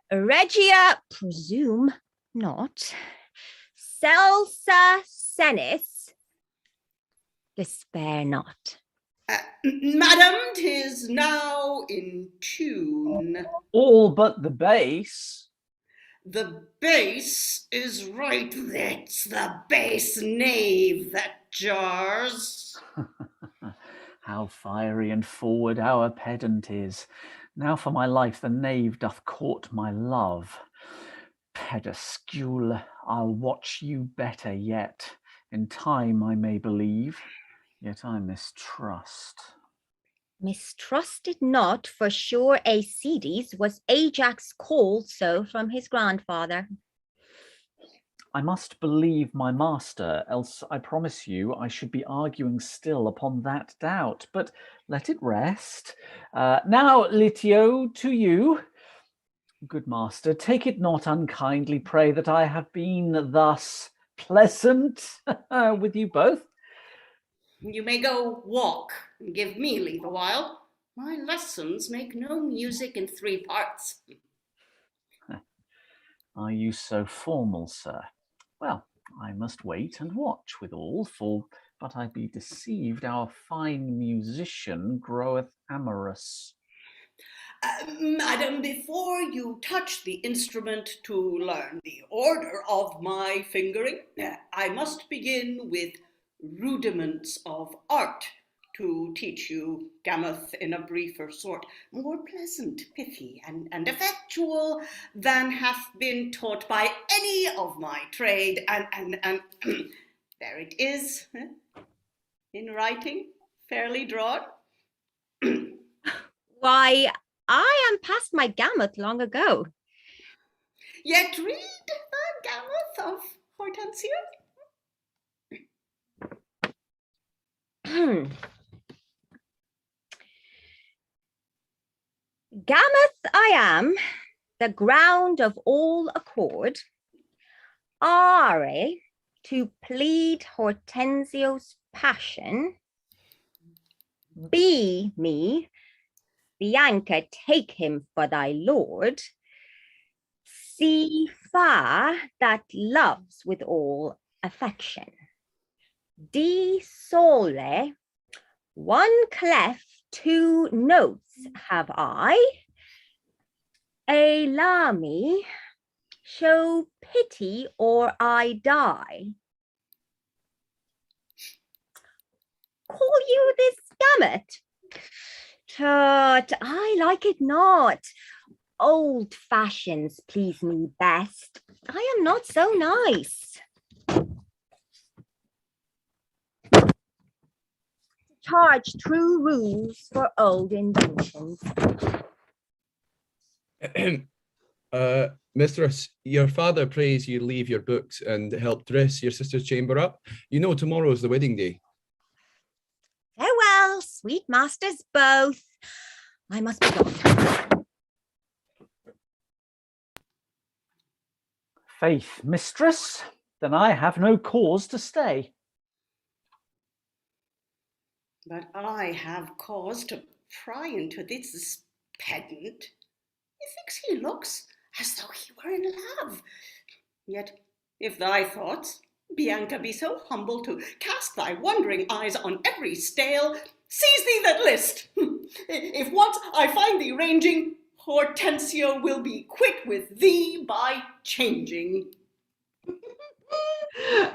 Regia presume not. Celsa senis. Despair not. Madam, 'tis now in tune. All but the bass. The bass is right. That's the bass knave that jars. How fiery and forward our pedant is. Now for my life the knave doth court my love. Pedescule, I'll watch you better yet. In time I may believe, yet I mistrust. Mistrusted not, for sure Aecides was Ajax called so from his grandfather. I must believe my master, else I promise you I should be arguing still upon that doubt. But let it rest. Now, Litio, to you. Good master, take it not unkindly, pray, that I have been thus pleasant with you both. You may go walk and give me leave a while. My lessons make no music in 3 parts. Are you so formal, sir? Well, I must wait and watch withal, for but I be deceived our fine musician groweth amorous. Madam, before you touch the instrument to learn the order of my fingering, I must begin with rudiments of art to teach you gammoth in a briefer sort, more pleasant, pithy, and effectual than hath been taught by any of my trade, and there it is, in writing, fairly drawn. Why, I am past my gamut long ago. Yet read the gammoth of Hortensia. Gammoth I am, the ground of all accord. Are to plead Hortensio's passion. Be me, Bianca, take him for thy lord. See far that loves with all affection. D sole, 1 clef, 2 notes have I. Allow show pity or I die. Call you this gamut? Tut, I like it not. Old fashions please me best. I am not so nice. Charge true rules for old inventions. Mistress, your father prays you leave your books and help dress your sister's chamber up. You know tomorrow's the wedding day. Farewell, sweet masters both. I must be gone. Faith, mistress, then I have no cause to stay. But I have cause to pry into this pedant. Methinks he looks as though he were in love. Yet, if thy thoughts, Bianca, be so humble to cast thy wondering eyes on every stale, seize thee that list. If once I find thee ranging, Hortensio will be quit with thee by changing.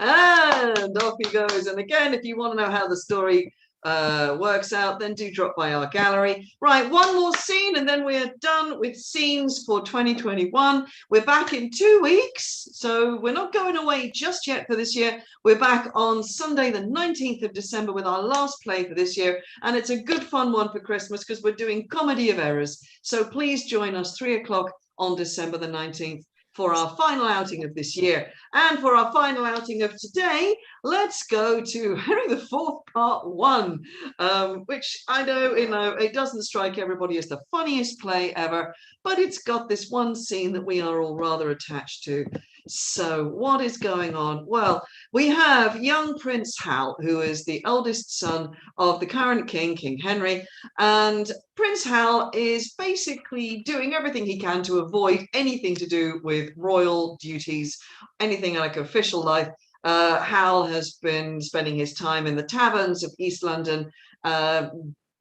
And off he goes. And again, if you want to know how the story works out, then do drop by our gallery. Right, one more scene and then we're done with scenes for 2021. We're back in 2 weeks, so we're not going away just yet for this year. We're back on Sunday the 19th of December with our last play for this year, and it's a good fun one for Christmas because we're doing Comedy of Errors. So please join us 3 o'clock on December the 19th for our final outing of this year. And for our final outing of today, let's go to Henry IV Part 1, which I know, it doesn't strike everybody as the funniest play ever, but it's got this one scene that we are all rather attached to. So what is going on? Well, we have young Prince Hal, who is the eldest son of the current king, King Henry, and Prince Hal is basically doing everything he can to avoid anything to do with royal duties, anything like official life. Hal has been spending his time in the taverns of East London,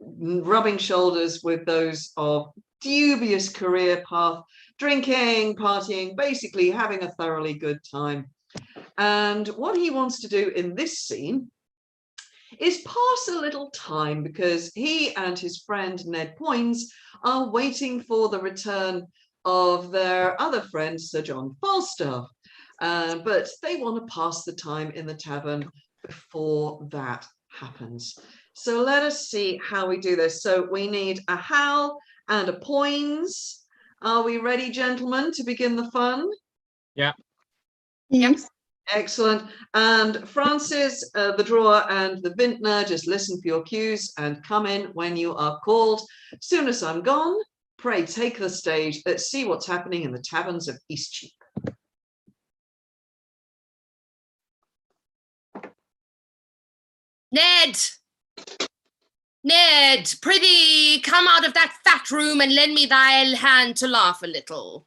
rubbing shoulders with those of dubious career path, drinking, partying, basically having a thoroughly good time. And what he wants to do in this scene is pass a little time because he and his friend Ned Poins are waiting for the return of their other friend, Sir John Falstaff. But they want to pass the time in the tavern before that happens. So let us see how we do this. So we need a Hal and a Poins. Are we ready, gentlemen, to begin the fun? Yeah. Yes. Excellent. And Francis, the drawer, and the vintner, just listen for your cues and come in when you are called. Soon as I'm gone, pray take the stage. Let's see what's happening in the taverns of Eastcheap. Ned! Ned, prithee, come out of that fat room and lend me thy hand to laugh a little.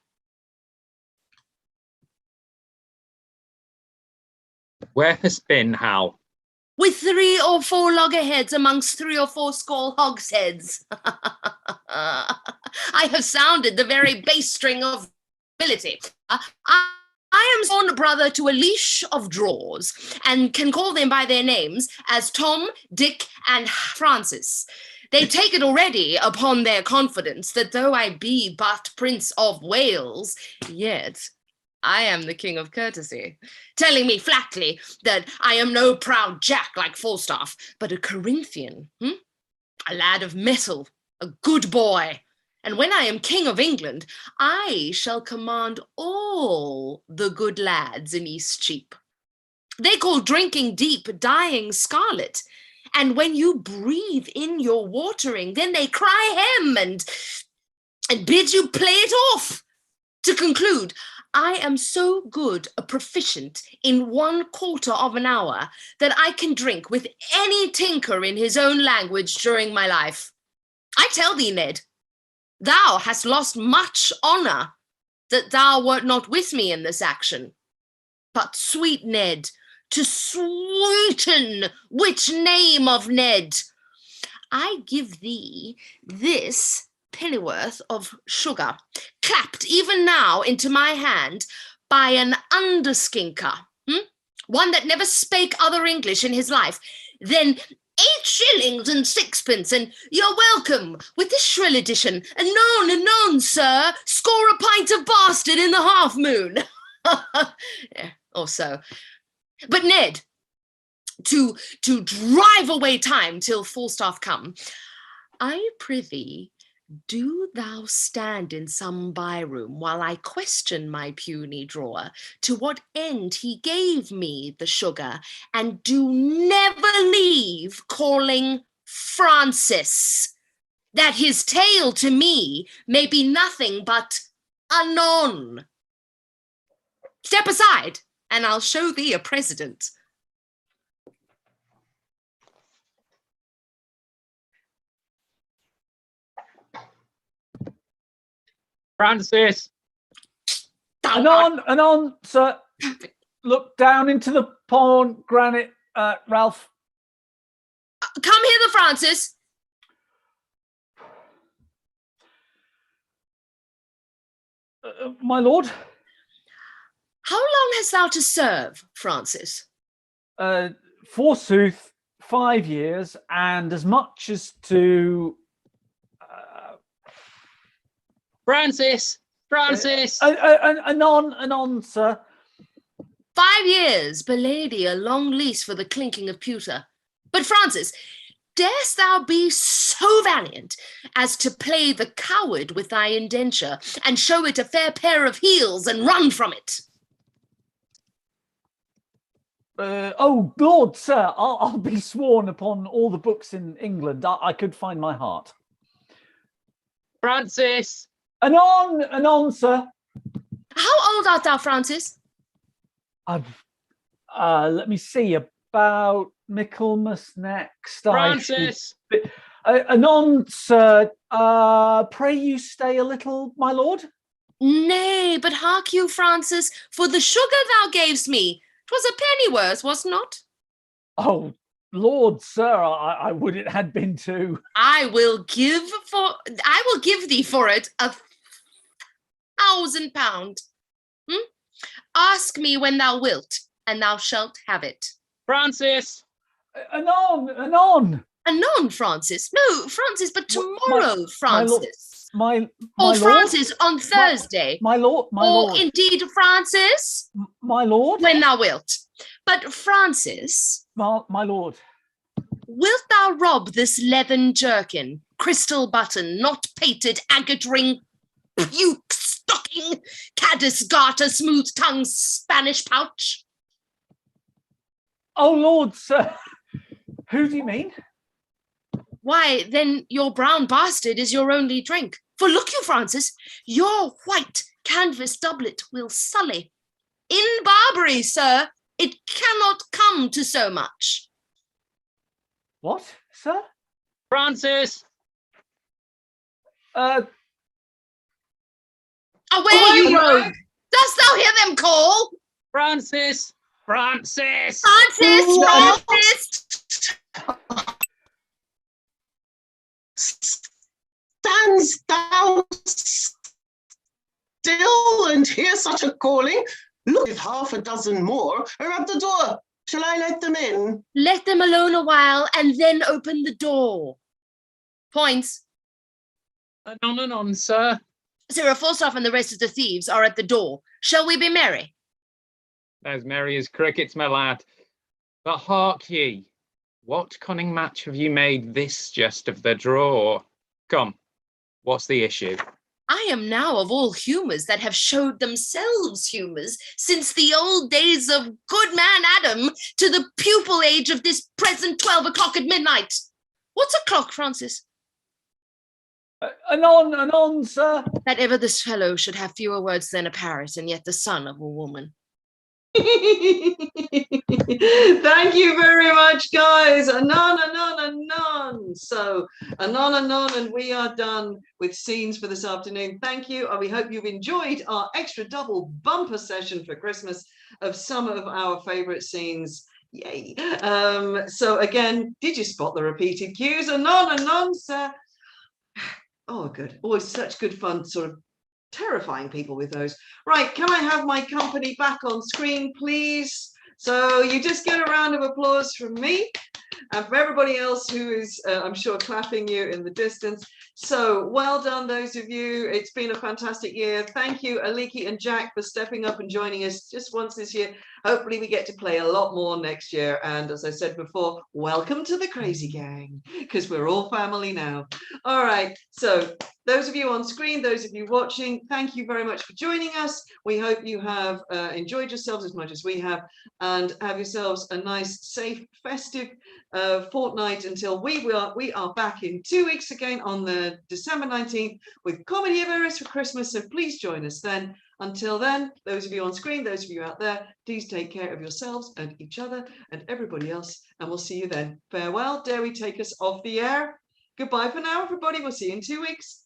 Where has been Hal? With 3 or 4 loggerheads amongst 3 or 4 score hogsheads. I have sounded the very bass string of ability. I am sworn brother to a leash of drawers, and can call them by their names as Tom, Dick, and Francis. They take it already upon their confidence that though I be but Prince of Wales, yet I am the king of courtesy, telling me flatly that I am no proud jack like Falstaff, but a Corinthian, a lad of mettle, a good boy. And when I am king of England, I shall command all the good lads in Eastcheap. They call drinking deep dying scarlet. And when you breathe in your watering, then they cry hem and bid you play it off. To conclude, I am so good a proficient in 1/4 of an hour that I can drink with any tinker in his own language during my life. I tell thee, Ned, thou hast lost much honour that thou wert not with me in this action. But, sweet Ned, to sweeten which name of Ned, I give thee this pennyworth of sugar, clapped even now into my hand by an underskinker, one that never spake other English in his life, then 8 shillings and 6pence, and you're welcome with this shrill edition. And non, sir, score a pint of bastard in the half moon. Yeah, or so. But Ned, to drive away time till Falstaff come, I prithee, do thou stand in some by-room while I question my puny drawer to what end he gave me the sugar, and do never leave calling Francis, that his tale to me may be nothing but anon. Step aside, and I'll show thee a precedent. Francis! Anon, sir. Look down into the pomegranate, Ralph. Come hither, Francis. My lord? How long hast thou to serve, Francis? Forsooth, 5 years, and as much as to Francis! Francis! anon, sir. 5 years, belady, a long lease for the clinking of pewter. But Francis, darest thou be so valiant as to play the coward with thy indenture and show it a fair pair of heels and run from it? Oh, Lord, sir, I'll be sworn upon all the books in England. I could find my heart. Francis! Anon, sir. How old art thou, Francis? Let me see, about Michaelmas next. Francis! Anon, sir. Pray you stay a little, my lord. Nay, but hark you, Francis, for the sugar thou gavest me, 'twas a pennyworth, was not? Oh, Lord, sir, I would it had been too. I will give thee for it £1,000. Ask me when thou wilt, and thou shalt have it. Francis! Anon. Anon, Francis. No, Francis, but tomorrow, Francis. My or lord? Francis on Thursday. My lord. Or indeed, Francis. My lord. When thou wilt. But Francis. My lord. Wilt thou rob this leathern jerkin, crystal button, not pated, agate ring, puke stocking, caddis garter, smooth tongue, Spanish pouch? Oh, Lord, sir. Who do you mean? Why, then your brown bastard is your only drink. For look you, Francis, your white canvas doublet will sully. In Barbary, sir, it cannot come to so much. What, sir? Francis! Away, you rogue! Dost thou hear them call? Francis! Francis! Francis! Francis! Stands thou still and hear such a calling? Look, if 6 more are at the door. Shall I let them in? Let them alone a while and then open the door. Points. Anon, sir. Sirrah Falstaff and the rest of the thieves are at the door. Shall we be merry? As merry as crickets, my lad. But hark ye, what cunning match have you made this just of the draw? Come, what's the issue? I am now of all humours that have showed themselves humours since the old days of good man Adam to the pupil age of this present 12 o'clock at midnight. What's o'clock, Francis? Anon, sir. That ever this fellow should have fewer words than a parrot, and yet the son of a woman. Thank you very much, guys. Anon. So anon, and we are done with scenes for this afternoon. Thank you, and we hope you've enjoyed our extra double bumper session for Christmas of some of our favorite scenes. Yay. So again, did you spot the repeated cues? Anon, sir. Oh, good. Always such good fun, sort of terrifying people with those. Right, can I have my company back on screen, please? So you just get a round of applause from me and from everybody else who is, I'm sure, clapping you in the distance. So well done, those of you. It's been a fantastic year. Thank you, Aliki and Jack, for stepping up and joining us just once this year. Hopefully we get to play a lot more next year. And as I said before, welcome to the Crazy Gang, because we're all family now. All right, so those of you on screen, those of you watching, thank you very much for joining us. We hope you have enjoyed yourselves as much as we have, and have yourselves a nice, safe, festive fortnight until we are back in 2 weeks again on the December 19th with Comedy of Errors for Christmas. So please join us then. Until then, those of you on screen, those of you out there, please take care of yourselves and each other and everybody else, and we'll see you then. Farewell. Dare we take us off the air? Goodbye for now, everybody. We'll see you in 2 weeks.